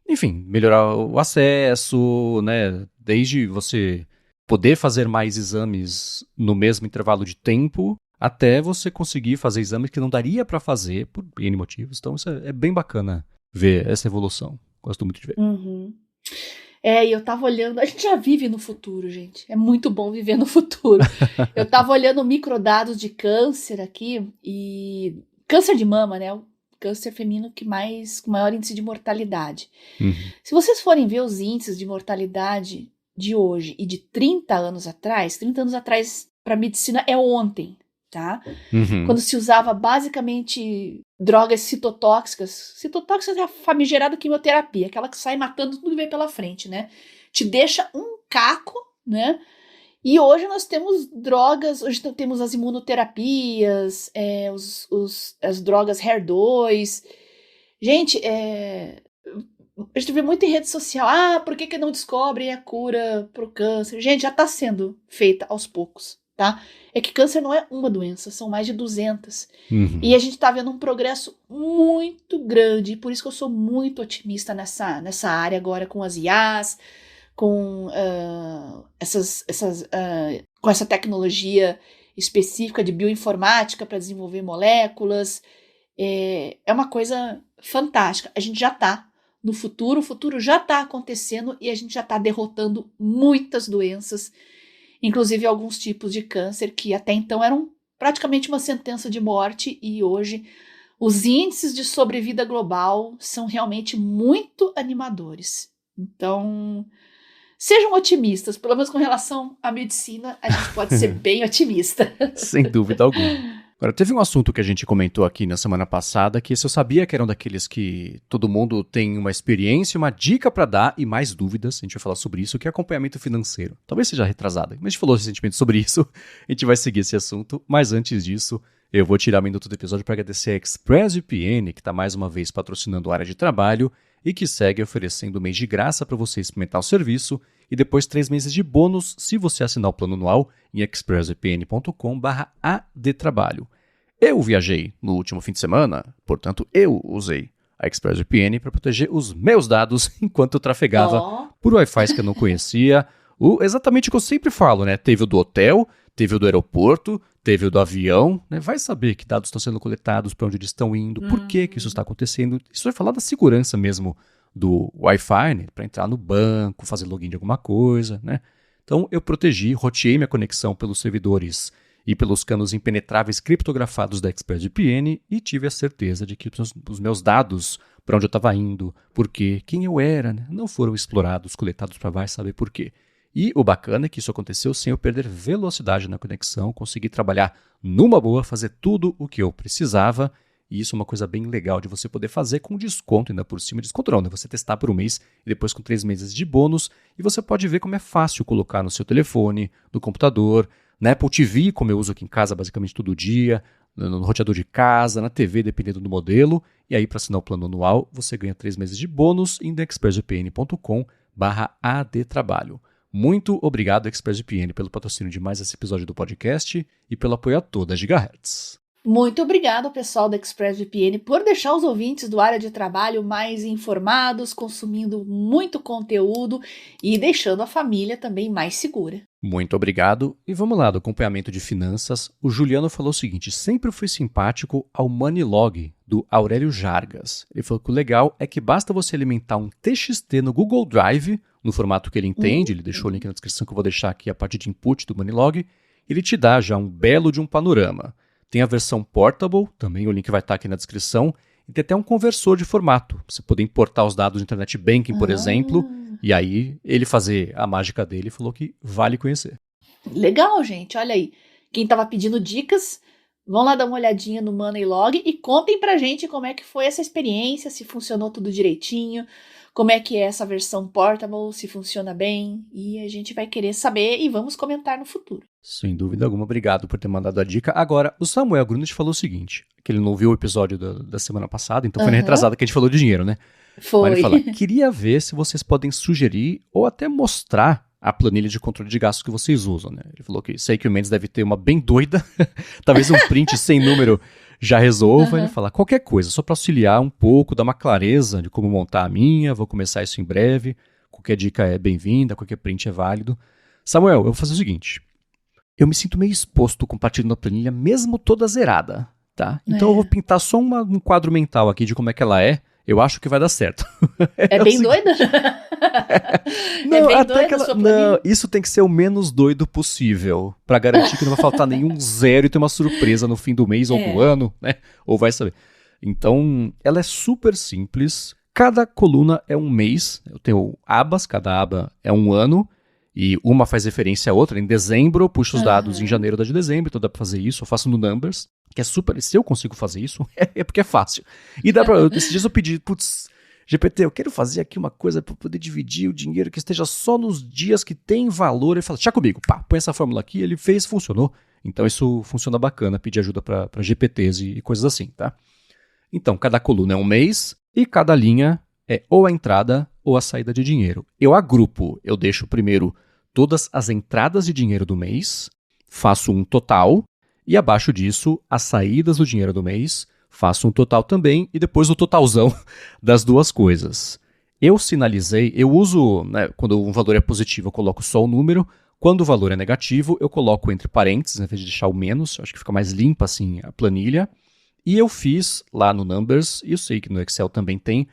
Speaker 1: enfim, melhorar o acesso, né? Desde você poder fazer mais exames no mesmo intervalo de tempo, até você conseguir fazer exames que não daria para fazer por N motivos. Então, isso é bem bacana ver essa evolução. Gosto muito de ver.
Speaker 2: E eu tava olhando, a gente já vive no futuro, gente, é muito bom viver no futuro. Eu tava olhando microdados de câncer aqui, e câncer de mama, né, o câncer feminino com maior índice de mortalidade. Se vocês forem ver os índices de mortalidade de hoje e de 30 anos atrás para medicina é ontem, tá? Quando se usava basicamente drogas citotóxicas. Citotóxicas é a famigerada quimioterapia, aquela que sai matando tudo que vem pela frente, né? Te deixa um caco, né? E hoje nós temos drogas, hoje temos as imunoterapias, as drogas HER2. Gente, a gente vê muito em rede social, por que não descobrem a cura pro câncer? Gente, já está sendo feita aos poucos, tá? É que câncer não é uma doença, são mais de 200. E a gente está vendo um progresso muito grande, e por isso que eu sou muito otimista nessa área agora com as IAs, com com essa tecnologia específica de bioinformática para desenvolver moléculas. É uma coisa fantástica. A gente já está no futuro, o futuro já está acontecendo e a gente já está derrotando muitas doenças, inclusive alguns tipos de câncer que até então eram praticamente uma sentença de morte, e hoje os índices de sobrevida global são realmente muito animadores. Então, sejam otimistas, pelo menos com relação à medicina, a gente pode ser bem otimista.
Speaker 1: Sem dúvida alguma. Agora, teve um assunto que a gente comentou aqui na semana passada, que esse eu sabia que era um daqueles que todo mundo tem uma experiência, uma dica para dar e mais dúvidas. A gente vai falar sobre isso, que é acompanhamento financeiro. Talvez seja retrasado, mas a gente falou recentemente sobre isso. A gente vai seguir esse assunto, mas antes disso, eu vou tirar um minuto do episódio para agradecer a ExpressVPN, que está mais uma vez patrocinando a área de trabalho e que segue oferecendo um mês de graça para você experimentar o serviço e depois 3 meses de bônus se você assinar o plano anual em expressvpn.com/adtrabalho. Eu viajei no último fim de semana, portanto eu usei a ExpressVPN para proteger os meus dados enquanto eu trafegava por Wi-Fi que eu não conhecia. Exatamente o que eu sempre falo, né? Teve o do hotel, teve o do aeroporto, teve o do avião, né? Vai saber que dados estão sendo coletados, para onde eles estão indo, por que isso está acontecendo. Isso vai falar da segurança mesmo do Wi-Fi, né? Para entrar no banco, fazer login de alguma coisa, né? Então eu roteei minha conexão pelos servidores e pelos canos impenetráveis criptografados da ExpressVPN e tive a certeza de que os meus dados, para onde eu estava indo, por quê, quem eu era, né? Não foram explorados, coletados para vai saber por quê. E o bacana é que isso aconteceu sem eu perder velocidade na conexão, consegui trabalhar numa boa, fazer tudo o que eu precisava, e isso é uma coisa bem legal de você poder fazer com desconto ainda por cima. Desconto não, né? Você testar por um mês e depois com 3 meses de bônus, e você pode ver como é fácil colocar no seu telefone, no computador, na Apple TV, como eu uso aqui em casa basicamente todo dia, no roteador de casa, na TV, dependendo do modelo, e aí para assinar o plano anual, você ganha 3 meses de bônus em expressvpn.com/adtrabalho. Muito obrigado, ExpressVPN, pelo patrocínio de mais esse episódio do podcast e pelo apoio a toda a Gigahertz.
Speaker 2: Muito obrigado, pessoal da ExpressVPN, por deixar os ouvintes do área de trabalho mais informados, consumindo muito conteúdo e deixando a família também mais segura.
Speaker 1: Muito obrigado. E vamos lá, do acompanhamento de finanças, o Juliano falou o seguinte: sempre fui simpático ao Moneylog, do Aurélio Jargas. Ele falou que o legal é que basta você alimentar um TXT no Google Drive, no formato que ele entende, ele deixou o link na descrição que eu vou deixar aqui a parte de input do Moneylog, ele te dá já um belo de um panorama. Tem a versão Portable, também o link vai estar aqui na descrição, e tem até um conversor de formato, pra você poder importar os dados do Internet Banking, por exemplo, e aí ele fazer a mágica dele falou que vale conhecer.
Speaker 2: Legal, gente, olha aí. Quem estava pedindo dicas, vão lá dar uma olhadinha no Moneylog e contem pra gente como é que foi essa experiência, se funcionou tudo direitinho, como é que é essa versão Portable, se funciona bem, e a gente vai querer saber e vamos comentar no futuro.
Speaker 1: Sem dúvida alguma, obrigado por ter mandado a dica. Agora, o Samuel Grunert falou o seguinte, que ele não viu o episódio da semana passada, então foi na retrasada que a gente falou de dinheiro, né?
Speaker 2: Foi.
Speaker 1: Mas ele fala, queria ver se vocês podem sugerir ou até mostrar a planilha de controle de gastos que vocês usam, né? Ele falou que sei que o Mendes deve ter uma bem doida, talvez um print sem número já resolva. Ele fala, qualquer coisa, só para auxiliar um pouco, dar uma clareza de como montar a minha, vou começar isso em breve, qualquer dica é bem-vinda, qualquer print é válido. Samuel, eu vou fazer o seguinte, eu me sinto meio exposto compartilhando a planilha, mesmo toda zerada, tá? Então eu vou pintar só um quadro mental aqui de como é que ela é, eu acho que vai dar certo.
Speaker 2: É bem doida?
Speaker 1: Não,
Speaker 2: é bem
Speaker 1: até
Speaker 2: doida
Speaker 1: que
Speaker 2: a sua planilha?
Speaker 1: não, isso tem que ser o menos doido possível, pra garantir que não vai faltar nenhum zero e ter uma surpresa no fim do mês ou do ano, né? Ou vai saber. Então, ela é super simples. Cada coluna é um mês. Eu tenho abas, cada aba é um ano. E uma faz referência à outra. Em dezembro, eu puxo os dados em janeiro da de dezembro, então dá pra fazer isso. Eu faço no Numbers, que é super. Se eu consigo fazer isso, é porque é fácil. E dá pra. Esses dias eu pedi, putz, GPT, eu quero fazer aqui uma coisa para poder dividir o dinheiro que esteja só nos dias que tem valor. Ele fala, deixa comigo, pá, põe essa fórmula aqui. Ele fez, funcionou. Então isso funciona bacana, pedir ajuda para GPTs e coisas assim, tá? Então, cada coluna é um mês e cada linha é ou a entrada ou a saída de dinheiro. Eu agrupo, eu deixo primeiro todas as entradas de dinheiro do mês, faço um total e abaixo disso as saídas do dinheiro do mês, faço um total também e depois o totalzão das duas coisas. Eu sinalizei, eu uso, né, quando um valor é positivo eu coloco só o número, quando o valor é negativo eu coloco entre parênteses, ao invés de deixar o menos, eu acho que fica mais limpa assim a planilha. E eu fiz lá no Numbers, e eu sei que no Excel também tem,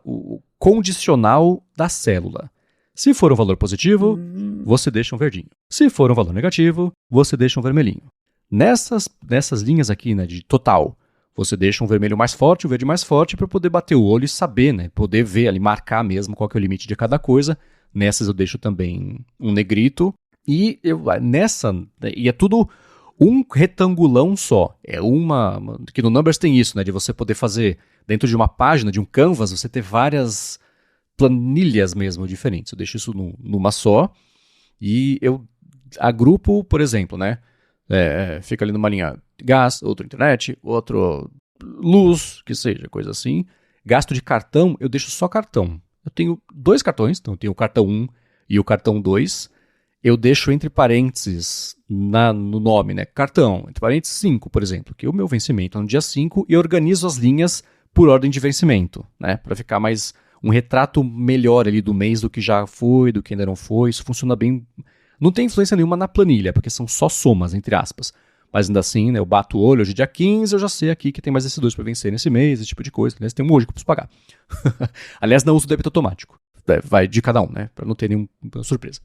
Speaker 1: o condicional da célula. Se for um valor positivo, você deixa um verdinho. Se for um valor negativo, você deixa um vermelhinho. Nessas linhas aqui, né, de total, você deixa um vermelho mais forte, um verde mais forte, para poder bater o olho e saber, né, poder ver ali, marcar mesmo qual que é o limite de cada coisa. Nessas eu deixo também um negrito. E é tudo um retangulão só. É que no Numbers tem isso, né, de você poder fazer dentro de uma página, de um canvas, você ter várias planilhas mesmo diferentes. Eu deixo isso numa só e eu agrupo, por exemplo, né, fica ali numa linha gás, outro internet, outro luz, que seja, coisa assim. Gasto de cartão, eu deixo só cartão. Eu tenho 2 cartões, então eu tenho o cartão 1 e o cartão 2. Eu deixo entre parênteses no nome, né? Cartão, entre parênteses 5, por exemplo, que o meu vencimento é no dia 5 e organizo as linhas por ordem de vencimento, né? Para ficar mais um retrato melhor ali do mês, do que já foi, do que ainda não foi. Isso funciona bem. Não tem influência nenhuma na planilha, porque são só somas, entre aspas. Mas ainda assim, né, eu bato o olho, hoje é dia 15, eu já sei aqui que tem mais esses 2 para vencer nesse mês, esse tipo de coisa. Aliás, tem um hoje que eu preciso pagar. Aliás, não uso débito automático. Vai de cada um, né? Para não ter nenhuma surpresa.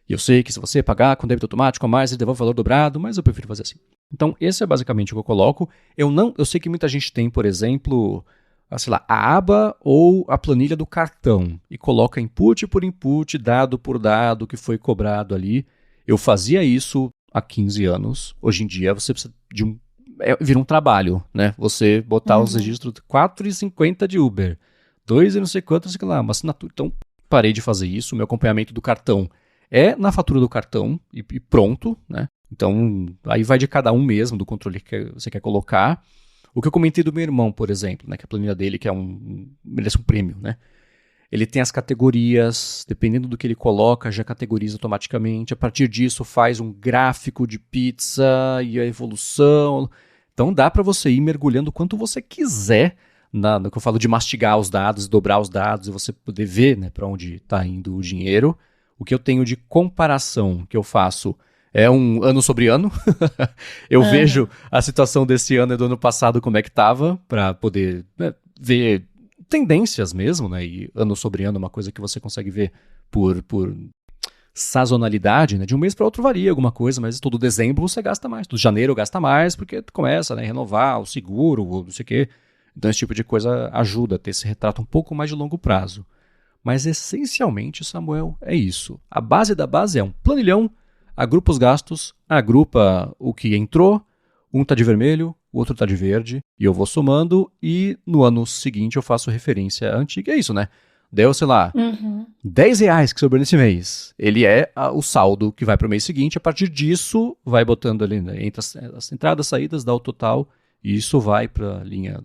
Speaker 1: E eu sei que se você pagar com débito automático a mais, ele devolve o valor dobrado, mas eu prefiro fazer assim. Então, esse é basicamente o que eu coloco. Eu sei que muita gente tem, por exemplo, sei lá, a aba ou a planilha do cartão e coloca input por input, dado por dado que foi cobrado ali. Eu fazia isso há 15 anos. Hoje em dia, você precisa vira um trabalho, né? Você botar os registros 4,50 de Uber, 2 e não sei quanto, sei lá, uma assinatura. Então, parei de fazer isso. O meu acompanhamento do cartão é na fatura do cartão e pronto, né? Então, aí vai de cada um mesmo, do controle que você quer colocar. O que eu comentei do meu irmão, por exemplo, né? Que a planilha dele, que merece um prêmio, né? Ele tem as categorias, dependendo do que ele coloca, já categoriza automaticamente. A partir disso, faz um gráfico de pizza e a evolução. Então dá para você ir mergulhando o quanto você quiser no que eu falo de mastigar os dados, dobrar os dados e você poder ver, né, para onde está indo o dinheiro. O que eu tenho de comparação que eu faço é um ano sobre ano. Eu vejo a situação desse ano e do ano passado como é que estava, para poder, né, ver tendências mesmo, né? E ano sobre ano é uma coisa que você consegue ver por sazonalidade, né? De um mês para outro varia alguma coisa, mas todo dezembro você gasta mais. Do janeiro gasta mais porque começa, né, a renovar o seguro, não sei o quê. Então esse tipo de coisa ajuda a ter esse retrato um pouco mais de longo prazo. Mas essencialmente, Samuel, é isso. A base da base é um planilhão, agrupa os gastos, agrupa o que entrou, um está de vermelho, o outro está de verde, e eu vou somando, e no ano seguinte eu faço referência antiga. É isso, né? Deu, sei lá, R$10 que sobrou nesse mês. Ele é o saldo que vai para o mês seguinte. A partir disso, vai botando ali, né, entre as entradas, saídas, dá o total, e isso vai para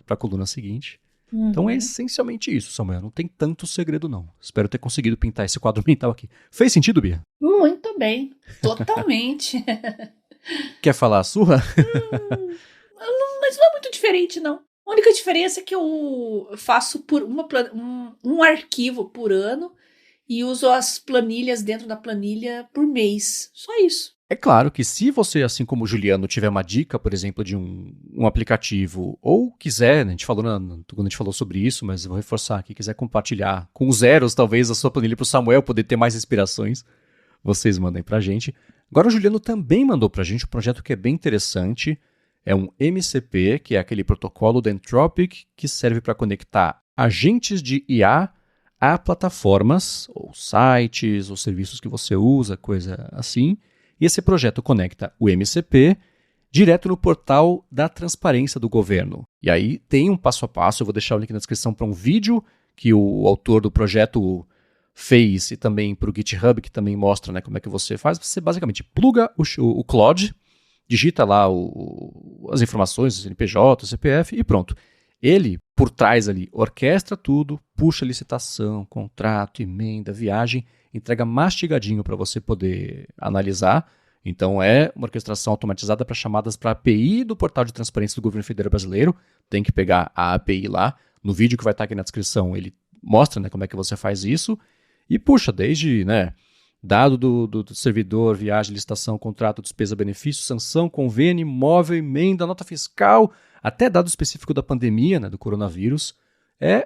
Speaker 1: a coluna seguinte. Então é essencialmente isso, Samuel. Não tem tanto segredo, não. Espero ter conseguido pintar esse quadro mental aqui. Fez sentido, Bia?
Speaker 2: Muito bem. Totalmente.
Speaker 1: Quer falar a sua?
Speaker 2: Mas não é muito diferente, não. A única diferença é que eu faço por um arquivo por ano e uso as planilhas dentro da planilha por mês. Só isso.
Speaker 1: É claro que se você, assim como o Juliano, tiver uma dica, por exemplo, de um aplicativo, ou quiser, né, quando a gente falou sobre isso, mas eu vou reforçar aqui, quiser compartilhar com zeros, talvez, a sua planilha para o Samuel poder ter mais inspirações, vocês mandem pra gente. Agora o Juliano também mandou pra gente um projeto que é bem interessante, é um MCP, que é aquele protocolo da Anthropic, que serve para conectar agentes de IA a plataformas, ou sites, ou serviços que você usa, coisa assim. E esse projeto conecta o MCP direto no portal da transparência do governo. E aí tem um passo a passo, eu vou deixar o link na descrição para um vídeo que o autor do projeto fez e também para o GitHub, que também mostra, né, como é que você faz. Você basicamente pluga o Claude, digita lá as informações, o CNPJ, o CPF e pronto. Ele, por trás ali, orquestra tudo, puxa licitação, contrato, emenda, viagem, entrega mastigadinho para você poder analisar. Então é uma orquestração automatizada para chamadas para a API do portal de transparência do governo federal brasileiro. Tem que pegar a API lá. No vídeo que vai estar aqui na descrição, ele mostra, né, como é que você faz isso. E puxa, desde, né, dado do servidor, viagem, licitação, contrato, despesa, benefício, sanção, convênio, imóvel, emenda, nota fiscal, até dado específico da pandemia, né, do coronavírus. É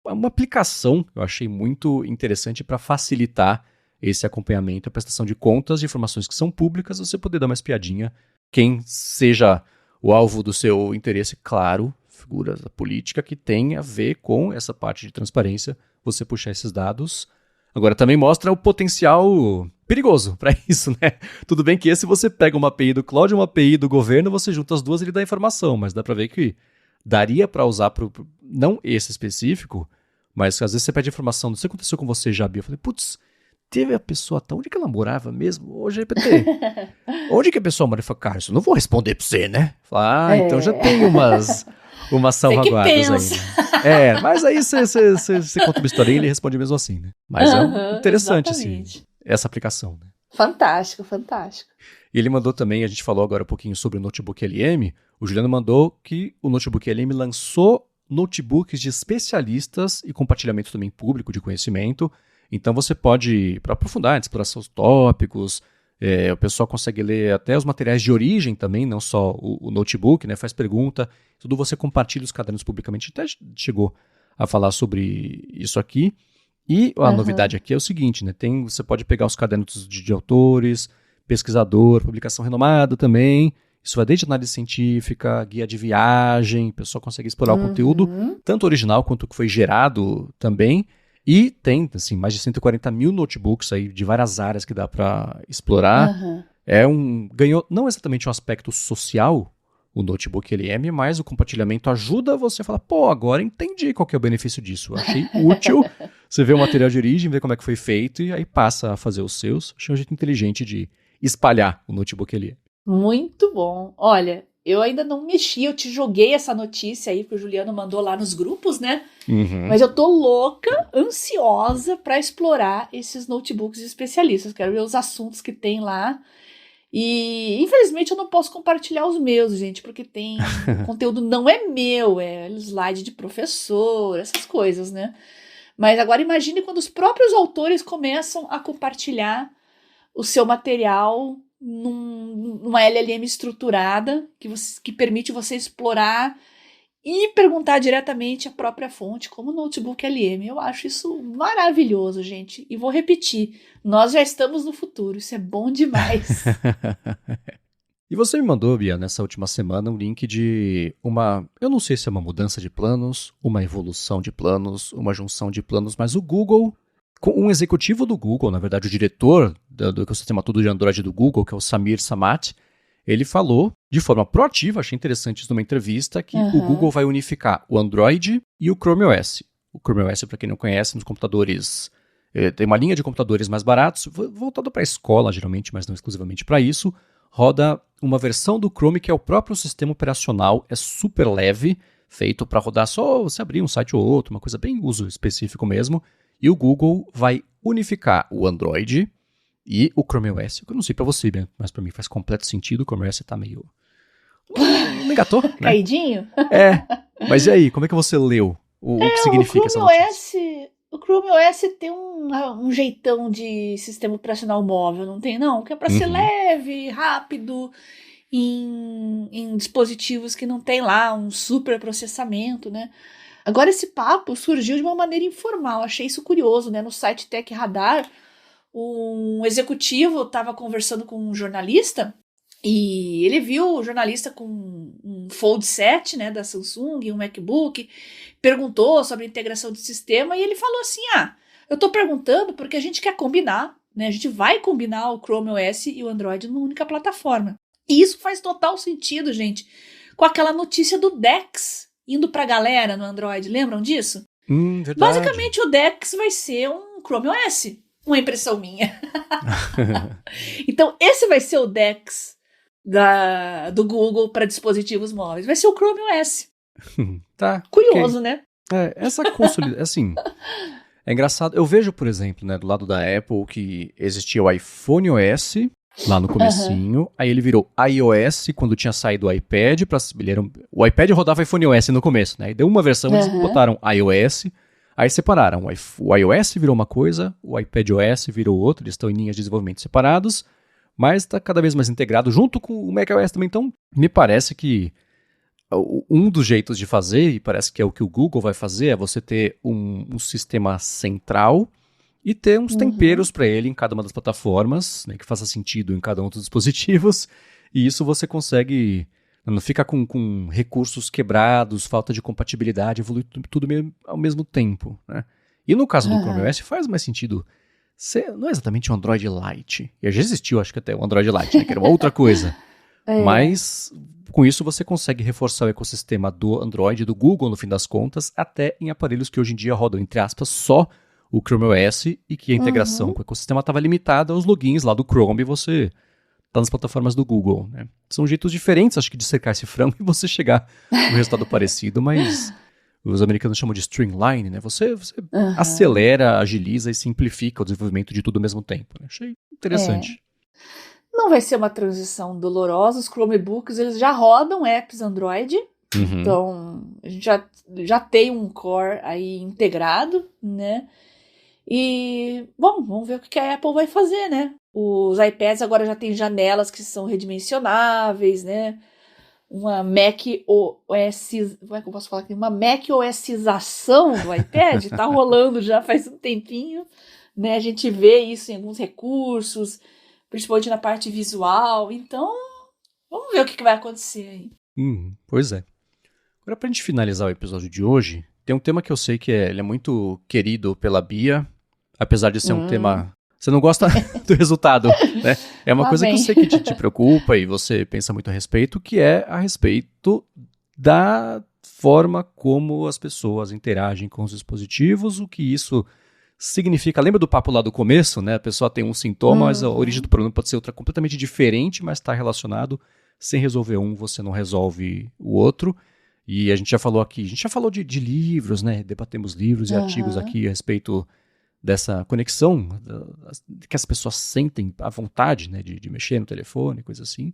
Speaker 1: uma aplicação que eu achei muito interessante para facilitar esse acompanhamento, a prestação de contas de informações que são públicas, você poder dar uma espiadinha. Quem seja o alvo do seu interesse, claro, figuras da política que tem a ver com essa parte de transparência, você puxar esses dados. Agora também mostra o potencial perigoso para isso, né? Tudo bem que esse você pega uma API do Claude e uma API do governo, você junta as duas e ele dá informação, mas dá para ver que daria para usar, não esse específico, mas às vezes você pede informação, não sei o que aconteceu com você já, Bia. Eu falei, putz, teve a pessoa, onde que ela morava mesmo? Ô, GPT, onde que a pessoa mora? Eu falei, cara, isso eu não vou responder pra você, né? Eu falei, então já tem umas salvaguardas aí. Né? Mas aí você conta uma historinha e ele responde mesmo assim, né? Mas é interessante essa aplicação, né?
Speaker 2: Fantástico, fantástico.
Speaker 1: E ele mandou também, a gente falou agora um pouquinho sobre o Notebook LM, o Juliano mandou que o Notebook LM lançou notebooks de especialistas e compartilhamento também público de conhecimento. Então você pode, para aprofundar, explorar seus tópicos, o pessoal consegue ler até os materiais de origem também, não só o notebook, né, faz pergunta, tudo você compartilha os cadernos publicamente. Até chegou a falar sobre isso aqui. E a novidade aqui é o seguinte, né, você pode pegar os cadernos de autores, pesquisador, publicação renomada também. Isso vai desde análise científica, guia de viagem, o pessoal consegue explorar o conteúdo, tanto original quanto o que foi gerado também. E tem, assim, mais de 140 mil notebooks aí de várias áreas que dá para explorar. Ganhou não exatamente um aspecto social, o Notebook LM, mas o compartilhamento ajuda você a falar, agora entendi qual que é o benefício disso. Eu achei útil. Você vê o material de origem, vê como é que foi feito e aí passa a fazer os seus. Achei um jeito inteligente de espalhar o Notebook LM.
Speaker 2: Muito bom. Olha, eu ainda não mexi, eu te joguei essa notícia aí que o Juliano mandou lá nos grupos, né? Mas eu tô louca, ansiosa para explorar esses notebooks especialistas. Quero ver os assuntos que tem lá. E, infelizmente, eu não posso compartilhar os meus, gente, porque o conteúdo não é meu, é slide de professor, essas coisas, né? Mas agora imagine quando os próprios autores começam a compartilhar o seu material numa LLM estruturada que permite você explorar e perguntar diretamente a própria fonte, como o Notebook LM. Eu acho isso maravilhoso, gente. E vou repetir, nós já estamos no futuro, isso é bom demais.
Speaker 1: E você me mandou, Bia, nessa última semana, um link de eu não sei se é uma mudança de planos, uma evolução de planos, uma junção de planos, mas o Google, um executivo do Google, na verdade o diretor do ecossistema todo de Android do Google, que é o Samir Samat, ele falou de forma proativa, achei interessante isso numa entrevista, que o Google vai unificar o Android e o Chrome OS. O Chrome OS, para quem não conhece, nos computadores, tem uma linha de computadores mais baratos, voltado para a escola geralmente, mas não exclusivamente para isso, roda uma versão do Chrome que é o próprio sistema operacional, é super leve, feito para rodar só você abrir um site ou outro, uma coisa bem uso específico mesmo, e o Google vai unificar o Android e o Chrome OS, que eu não sei pra você, mas pra mim faz completo sentido, o Chrome OS tá meio... me engatou, né?
Speaker 2: Caidinho?
Speaker 1: Mas e aí, como é que você leu? O que significa essa notícia?
Speaker 2: O Chrome OS tem um jeitão de sistema operacional móvel, não tem não? Que é pra ser leve, rápido, em dispositivos que não tem lá um super processamento, né? Agora esse papo surgiu de uma maneira informal, achei isso curioso, né? No site Tech Radar, um executivo estava conversando com um jornalista e ele viu o jornalista com um Fold 7, né, da Samsung, um MacBook, perguntou sobre a integração do sistema e ele falou assim, eu estou perguntando porque a gente quer combinar, né, a gente vai combinar o Chrome OS e o Android numa única plataforma. E isso faz total sentido, gente, com aquela notícia do DeX indo para a galera no Android, lembram disso?
Speaker 1: Verdade.
Speaker 2: Basicamente o DeX vai ser um Chrome OS. Uma impressão minha. Então, esse vai ser o DeX do Google para dispositivos móveis. Vai ser o Chrome OS.
Speaker 1: Tá.
Speaker 2: Curioso, né?
Speaker 1: Essa consolidação, assim, é engraçado. Eu vejo, por exemplo, né, do lado da Apple, que existia o iPhone OS lá no comecinho, aí ele virou iOS quando tinha saído o iPad. O iPad rodava iPhone OS no começo, né? E deu uma versão, eles botaram iOS. Aí separaram, o iOS virou uma coisa, o iPadOS virou outra, eles estão em linhas de desenvolvimento separados, mas está cada vez mais integrado junto com o macOS também. Então, me parece que um dos jeitos de fazer, e parece que é o que o Google vai fazer, é você ter um sistema central e ter uns temperos para ele em cada uma das plataformas, né, que faça sentido em cada um dos dispositivos, e isso você consegue... Não fica com recursos quebrados, falta de compatibilidade, evolui tudo ao mesmo tempo, né? E no caso do Chrome OS faz mais sentido não é exatamente um Android Lite. E já existiu, acho que até o Android Lite, né? Que era uma outra coisa. Mas com isso você consegue reforçar o ecossistema do Android, do Google, no fim das contas, até em aparelhos que hoje em dia rodam, entre aspas, só o Chrome OS e que a integração com o ecossistema estava limitada aos logins lá do Chrome e você... tá nas plataformas do Google, né? São jeitos diferentes, acho que, de cercar esse frango e você chegar no resultado parecido, mas os americanos chamam de streamline, né? Você acelera, agiliza e simplifica o desenvolvimento de tudo ao mesmo tempo, né? Achei interessante.
Speaker 2: Não vai ser uma transição dolorosa, os Chromebooks, eles já rodam apps Android, então a gente já tem um core aí integrado, né? E, bom, vamos ver o que a Apple vai fazer, né? Os iPads agora já tem janelas que são redimensionáveis, né? Uma Mac OS... Como é que eu posso falar aqui? Uma Mac OSização do iPad tá rolando já faz um tempinho, né? A gente vê isso em alguns recursos, principalmente na parte visual. Então, vamos ver o que vai acontecer aí.
Speaker 1: Pois é. Agora, pra gente finalizar o episódio de hoje, tem um tema que eu sei que ele é muito querido pela Bia, apesar de ser um tema... Você não gosta do resultado, né? É uma coisa que eu sei que te preocupa e você pensa muito a respeito, que é a respeito da forma como as pessoas interagem com os dispositivos, o que isso significa. Lembra do papo lá do começo, né? A pessoa tem um sintoma, mas a origem do problema pode ser outra completamente diferente, mas está relacionado. Sem resolver um, você não resolve o outro. E a gente já falou aqui, de livros, né? Debatemos livros e artigos aqui a respeito dessa conexão que as pessoas sentem à vontade, né, de mexer no telefone, coisa assim.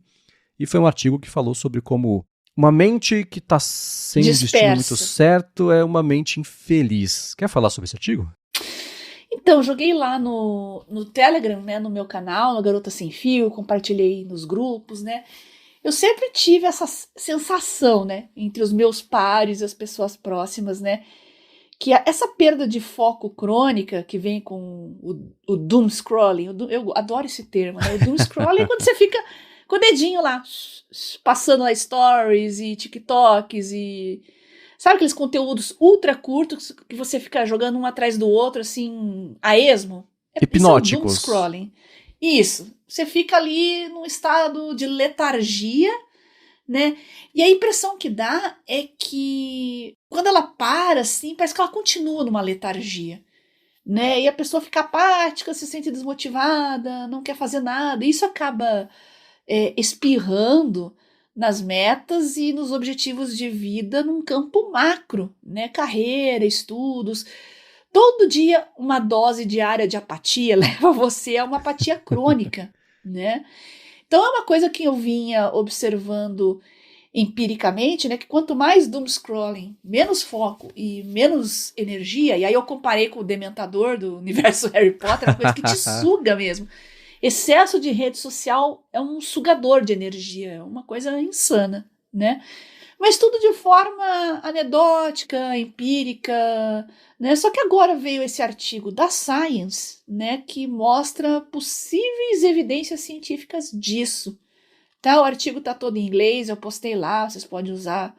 Speaker 1: E foi um artigo que falou sobre como uma mente que está sem o destino muito certo é uma mente infeliz. Quer falar sobre esse artigo?
Speaker 2: Então, joguei lá no Telegram, né, no meu canal, no Garota Sem Fio, compartilhei nos grupos, né. Eu sempre tive essa sensação, né, entre os meus pares e as pessoas próximas, né, que essa perda de foco crônica que vem com o doom scrolling, eu adoro esse termo, né, o doom scrolling é quando você fica com o dedinho lá, passando lá stories e TikToks e... Sabe aqueles conteúdos ultra curtos que você fica jogando um atrás do outro, assim, a esmo?
Speaker 1: Hipnóticos.
Speaker 2: Isso é o doom scrolling. Isso. Você fica ali num estado de letargia, né? E a impressão que dá é que quando ela para, assim, parece que ela continua numa letargia, né? E a pessoa fica apática, se sente desmotivada, não quer fazer nada. E isso acaba espirrando nas metas e nos objetivos de vida num campo macro, né? Carreira, estudos. Todo dia uma dose diária de apatia leva você a uma apatia crônica, né? Então é uma coisa que eu vinha observando empiricamente, né? Que quanto mais doom scrolling, menos foco e menos energia, e aí eu comparei com o Dementador do universo Harry Potter, uma coisa que te suga mesmo. Excesso de rede social é um sugador de energia, é uma coisa insana, né? Mas tudo de forma anedótica, empírica, né? Só que agora veio esse artigo da Science, né, que mostra possíveis evidências científicas disso. Tá? O artigo está todo em inglês, eu postei lá, vocês podem usar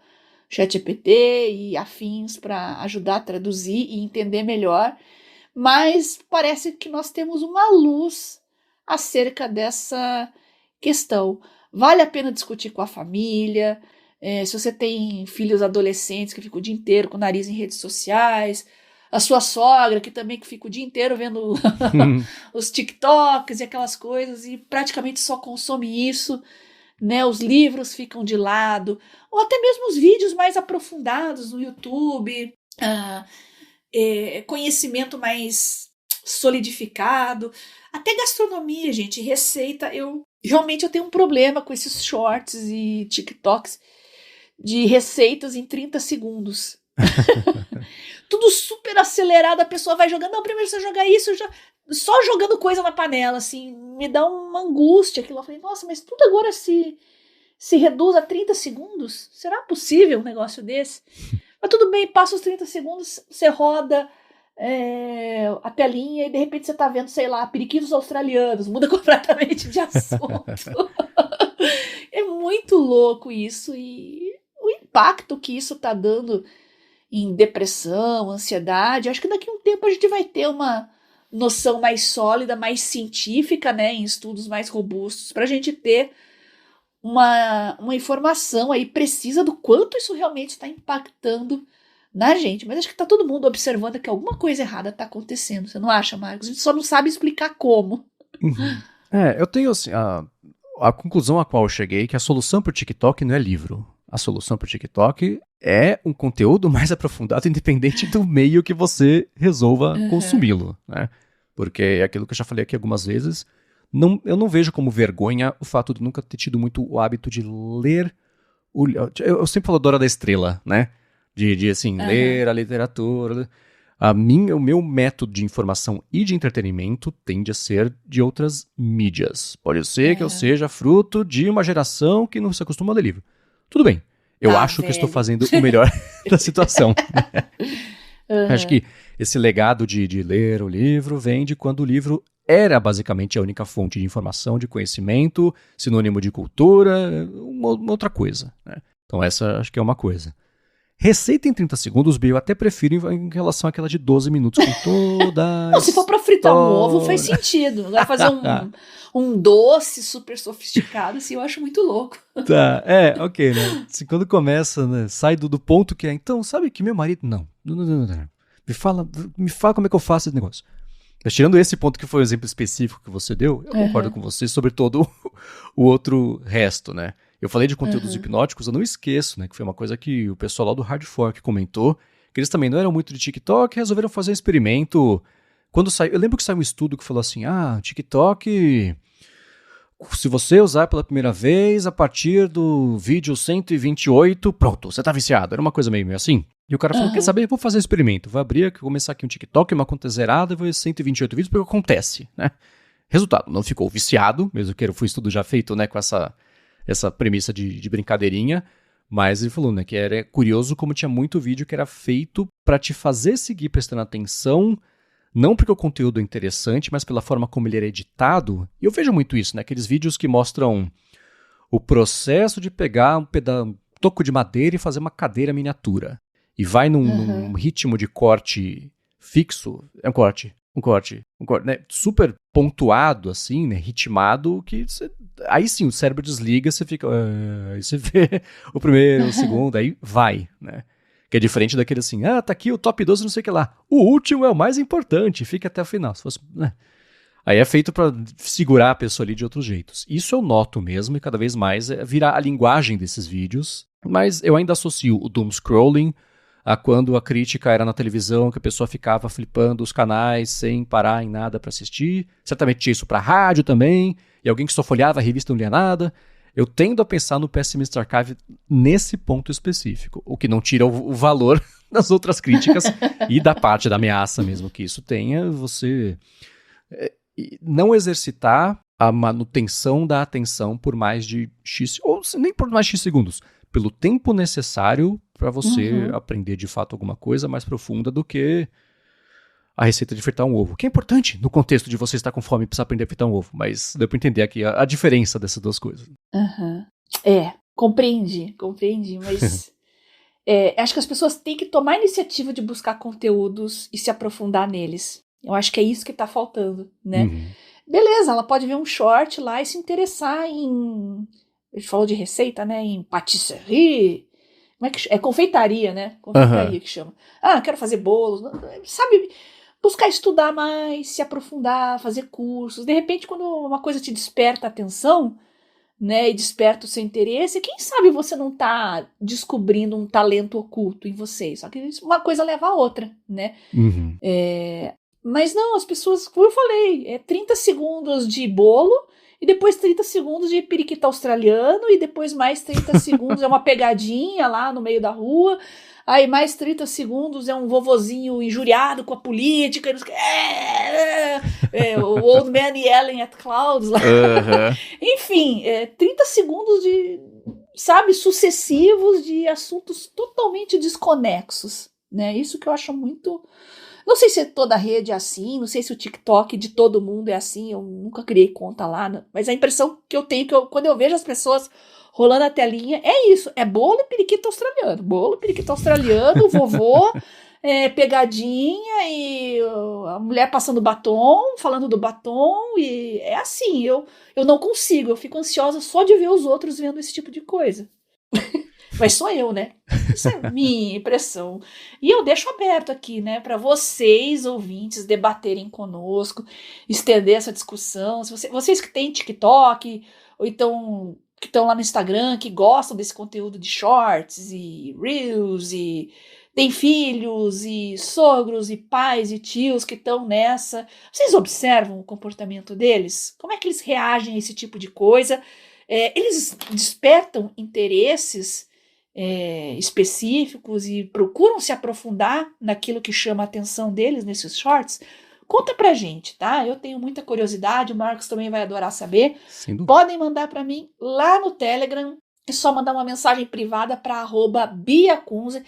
Speaker 2: ChatGPT e afins para ajudar a traduzir e entender melhor. Mas parece que nós temos uma luz acerca dessa questão. Vale a pena discutir com a família, se você tem filhos adolescentes que ficam o dia inteiro com o nariz em redes sociais, a sua sogra que também fica o dia inteiro vendo os TikToks e aquelas coisas e praticamente só consome isso, né? Os livros ficam de lado, ou até mesmo os vídeos mais aprofundados no YouTube, conhecimento mais solidificado, até gastronomia, gente, receita. Realmente eu tenho um problema com esses shorts e TikToks de receitas em 30 segundos. Tudo super acelerado, a pessoa vai jogando, não, primeiro você joga isso, só jogando coisa na panela, assim, me dá uma angústia aquilo. Eu falei, nossa, mas tudo agora se reduz a 30 segundos? Será possível um negócio desse? Mas tudo bem, passa os 30 segundos, você roda a telinha e de repente você tá vendo, sei lá, periquitos australianos, muda completamente de assunto. É muito louco isso, e o impacto que isso tá dando em depressão, ansiedade, acho que daqui a um tempo a gente vai ter uma noção mais sólida, mais científica, né, em estudos mais robustos, pra gente ter uma informação aí precisa do quanto isso realmente está impactando na gente. Mas acho que tá todo mundo observando que alguma coisa errada tá acontecendo. Você não acha, Marcos? A gente só não sabe explicar como.
Speaker 1: Uhum. Eu tenho assim, a conclusão a qual eu cheguei é que a solução pro TikTok não é livro. A solução pro TikTok é um conteúdo mais aprofundado, independente do meio que você resolva consumi-lo, né? Porque é aquilo que eu já falei aqui algumas vezes, eu não vejo como vergonha o fato de nunca ter tido muito o hábito de ler. Eu sempre falo da Hora da Estrela, né? De assim, ler a literatura. O meu método de informação e de entretenimento tende a ser de outras mídias. Pode ser que eu seja fruto de uma geração que não se acostuma a ler livro. Tudo bem, eu acho que estou fazendo o melhor da situação. Acho que esse legado de ler o livro vem de quando o livro era basicamente a única fonte de informação, de conhecimento, sinônimo de cultura, uma outra coisa, né? Então essa acho que é uma coisa. Receita em 30 segundos, eu até prefiro em relação àquela de 12 minutos com toda
Speaker 2: não, se for pra fritar um ovo, faz sentido. Agora fazer um doce super sofisticado, assim, eu acho muito louco.
Speaker 1: Tá, ok, né? Assim, quando começa, né, sai do ponto que é, então, sabe que meu marido... Não. Me fala como é que eu faço esse negócio. Mas tirando esse ponto que foi o exemplo específico que você deu, eu concordo com você sobre todo o outro resto, né? Eu falei de conteúdos hipnóticos, eu não esqueço, né? Que foi uma coisa que o pessoal lá do Hard Fork comentou, que eles também não eram muito de TikTok, resolveram fazer um experimento eu lembro que saiu um estudo que falou assim, TikTok, se você usar pela primeira vez, a partir do vídeo 128, pronto, você tá viciado. Era uma coisa meio assim. E o cara falou, quer saber, vou fazer um experimento. Vou abrir, começar aqui um TikTok, uma conta zerada, e vou ver 128 vídeos, porque acontece, né? Resultado, não ficou viciado, mesmo que foi um estudo já feito, né, com essa premissa de brincadeirinha, mas ele falou, né, que era curioso como tinha muito vídeo que era feito pra te fazer seguir prestando atenção, não porque o conteúdo é interessante, mas pela forma como ele era editado. E eu vejo muito isso, né, aqueles vídeos que mostram o processo de pegar um toco de madeira e fazer uma cadeira miniatura. E vai num ritmo de corte fixo, é um corte, né? Super pontuado, assim, né? Ritmado, que aí sim o cérebro desliga, você fica. Aí você vê o primeiro, o segundo, aí vai, né? Que é diferente daquele assim, tá aqui o top 12, não sei o que lá. O último é o mais importante, fica até o final. Se fosse, né? Aí é feito pra segurar a pessoa ali de outros jeitos. Isso eu noto mesmo, e cada vez mais virar a linguagem desses vídeos. Mas eu ainda associo o doom scrolling a quando a crítica era na televisão, que a pessoa ficava flipando os canais sem parar em nada para assistir. Certamente tinha isso para rádio também, e alguém que só folheava a revista não lia nada. Eu tendo a pensar no Pessimist Archive nesse ponto específico, o que não tira o valor das outras críticas e da parte da ameaça mesmo que isso tenha, você não exercitar a manutenção da atenção por mais de X, ou nem por mais de X segundos, pelo tempo necessário para você aprender de fato alguma coisa mais profunda do que a receita de fritar um ovo. Que é importante no contexto de você estar com fome e precisar aprender a fritar um ovo, mas deu para entender aqui a diferença dessas duas coisas.
Speaker 2: Compreendi, mas acho que as pessoas têm que tomar a iniciativa de buscar conteúdos e se aprofundar neles. Eu acho que é isso que tá faltando, né? Beleza, ela pode ver um short lá e se interessar em... A gente falou de receita, né? Em patisserie. Como é que chama? É confeitaria, né? Confeitaria que chama. Quero fazer bolos. Sabe? Buscar estudar mais, se aprofundar, fazer cursos. De repente, quando uma coisa te desperta a atenção, né? E desperta o seu interesse, quem sabe você não tá descobrindo um talento oculto em você. Só que uma coisa leva a outra, né? Mas não, as pessoas, como eu falei, 30 segundos de bolo, e depois 30 segundos de periquito australiano, e depois mais 30 segundos é uma pegadinha lá no meio da rua, aí mais 30 segundos é um vovozinho injuriado com a política, o Old Man Yelling at Clouds lá. Enfim, 30 segundos de, sabe, sucessivos de assuntos totalmente desconexos, né? Isso que eu acho muito... Não sei se toda a rede é assim, não sei se o TikTok de todo mundo é assim, eu nunca criei conta lá, né? Mas a impressão que eu tenho, quando eu vejo as pessoas rolando a telinha, é isso, é bolo e periquito australiano, vovô, pegadinha, e a mulher passando batom, falando do batom, e é assim, eu não consigo, eu fico ansiosa só de ver os outros vendo esse tipo de coisa. Mas sou eu, né? Isso é minha impressão. E eu deixo aberto aqui, né, para vocês, ouvintes, debaterem conosco, estender essa discussão. Se vocês que têm TikTok, ou então que estão lá no Instagram, que gostam desse conteúdo de shorts e reels, e têm filhos, e sogros, e pais, e tios que estão nessa, vocês observam o comportamento deles? Como é que eles reagem a esse tipo de coisa? Eles despertam interesses específicos e procuram se aprofundar naquilo que chama a atenção deles nesses shorts? Conta pra gente, tá? Eu tenho muita curiosidade, o Marcos também vai adorar saber. Podem mandar pra mim lá no Telegram, é só mandar uma mensagem privada para @biacunze.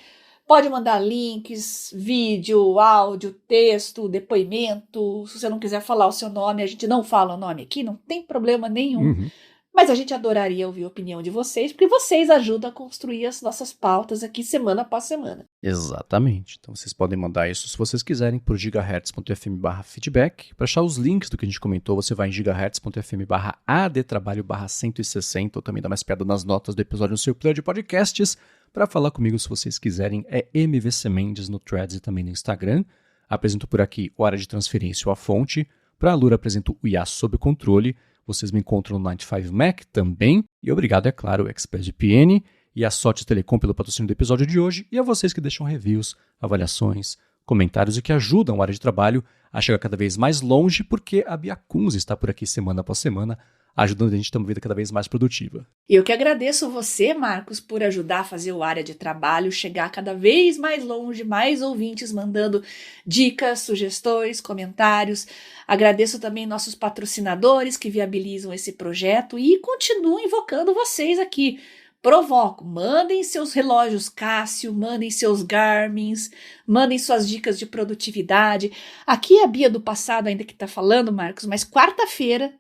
Speaker 2: Pode mandar links, vídeo, áudio, texto, depoimento. Se você não quiser falar o seu nome, a gente não fala o nome aqui, não tem problema nenhum. Mas a gente adoraria ouvir a opinião de vocês, porque vocês ajudam a construir as nossas pautas aqui semana após semana.
Speaker 1: Exatamente. Então vocês podem mandar isso, se vocês quiserem, por gigahertz.fm/feedback. Para achar os links do que a gente comentou, você vai em gigahertz.fm/adtrabalho/160, ou também dá mais piada nas notas do episódio no seu player de podcasts. Para falar comigo, se vocês quiserem, é MVC Mendes no Threads e também no Instagram. Apresento por aqui o Área de Transferência ou a Fonte. Para a Lura, apresento o IA Sob Controle. Vocês me encontram no 95Mac também. E obrigado, é claro, ao ExpressVPN e a Sotes Telecom pelo patrocínio do episódio de hoje. E a vocês que deixam reviews, avaliações, comentários e que ajudam a área de trabalho a chegar cada vez mais longe, porque a Bia Kunz está por aqui semana após semana, ajudando a gente a ter uma vida cada vez mais produtiva.
Speaker 2: E eu que agradeço você, Marcos, por ajudar a fazer o Área de Trabalho chegar cada vez mais longe, mais ouvintes mandando dicas, sugestões, comentários. Agradeço também nossos patrocinadores que viabilizam esse projeto e continuo invocando vocês aqui. Provoco, mandem seus relógios Casio, mandem seus Garmins, mandem suas dicas de produtividade. Aqui é a Bia do passado ainda que está falando, Marcos, mas quarta-feira,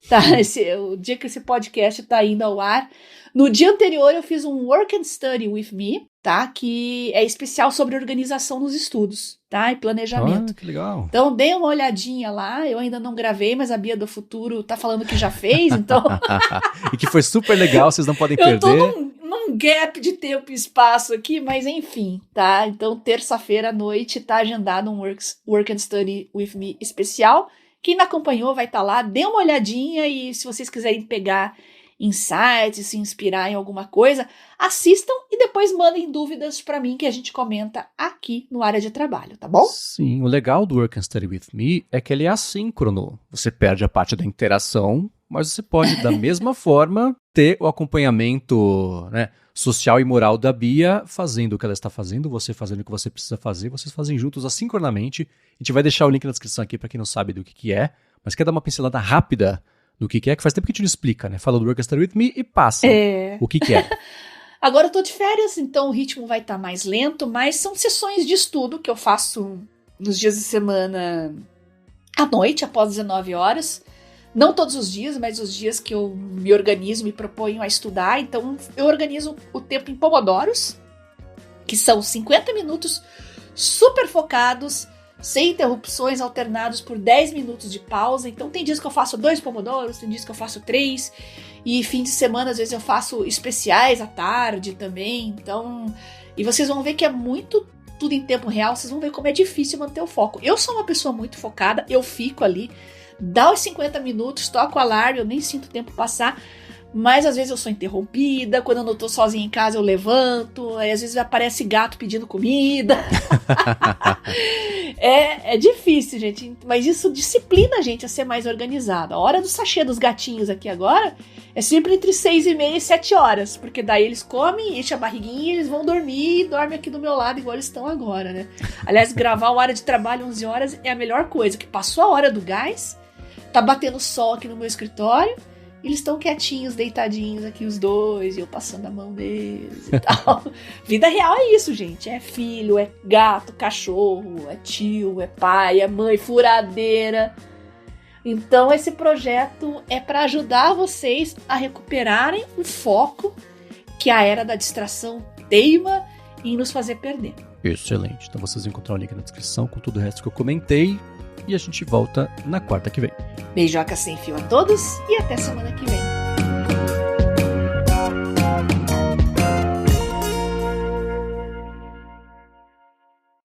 Speaker 2: tá, o dia que esse podcast está indo ao ar. No dia anterior eu fiz um Work and Study with Me, tá? Que é especial sobre organização nos estudos, tá? E planejamento.
Speaker 1: Ah, que legal.
Speaker 2: Então dê uma olhadinha lá, eu ainda não gravei, mas a Bia do futuro tá falando que já fez, então...
Speaker 1: E que foi super legal, vocês não podem perder.
Speaker 2: Eu tô num gap de tempo e espaço aqui, mas enfim, tá? Então terça-feira à noite tá agendado um Work and Study with Me especial. Quem não acompanhou vai estar lá, dê uma olhadinha e se vocês quiserem pegar insights, se inspirar em alguma coisa, assistam e depois mandem dúvidas para mim que a gente comenta aqui no Área de Trabalho, tá bom?
Speaker 1: Sim, o legal do Work and Study with Me é que ele é assíncrono. Você perde a parte da interação, mas você pode, da mesma forma, ter o acompanhamento, né, social e moral da Bia fazendo o que ela está fazendo, você fazendo o que você precisa fazer, vocês fazem juntos assincronamente. A gente vai deixar o link na descrição aqui para quem não sabe do que é, mas quer dar uma pincelada rápida do que é, que faz tempo que a gente não explica, né? Fala do Work and Study with Me e passa o que é.
Speaker 2: Agora eu tô de férias, então o ritmo vai estar mais lento, mas são sessões de estudo que eu faço nos dias de semana à noite, após 19 horas. Não todos os dias, mas os dias que eu me organizo, me proponho a estudar. Então eu organizo o tempo em pomodoros, que são 50 minutos super focados, sem interrupções, alternados por 10 minutos de pausa. Então tem dias que eu faço 2 pomodoros, tem dias que eu faço 3. E fim de semana, às vezes eu faço especiais à tarde também. Então, e vocês vão ver que é muito tudo em tempo real. Vocês vão ver como é difícil manter o foco. Eu sou uma pessoa muito focada, eu fico ali, dá os 50 minutos, toco o alarme, eu nem sinto o tempo passar. Mas às vezes eu sou interrompida, quando eu não tô sozinha em casa eu levanto, aí às vezes aparece gato pedindo comida. É difícil, gente, mas isso disciplina a gente a ser mais organizada. A hora do sachê dos gatinhos aqui agora é sempre entre 6h30 e 7 horas, porque daí eles comem, enchem a barriguinha e eles vão dormir e dormem aqui do meu lado igual eles estão agora, né? Aliás, gravar o Área de Trabalho 11 horas é a melhor coisa, que passou a hora do gás, tá batendo sol aqui no meu escritório, eles estão quietinhos, deitadinhos aqui os dois, e eu passando a mão deles e tal. Vida real é isso, gente. É filho, é gato, cachorro, é tio, é pai, é mãe, furadeira. Então esse projeto é para ajudar vocês a recuperarem o foco que a era da distração teima em nos fazer perder.
Speaker 1: Excelente. Então vocês vão encontrar o link na descrição com tudo o resto que eu comentei. E a gente volta na quarta que vem.
Speaker 2: Beijoca sem fio a todos e até semana que vem.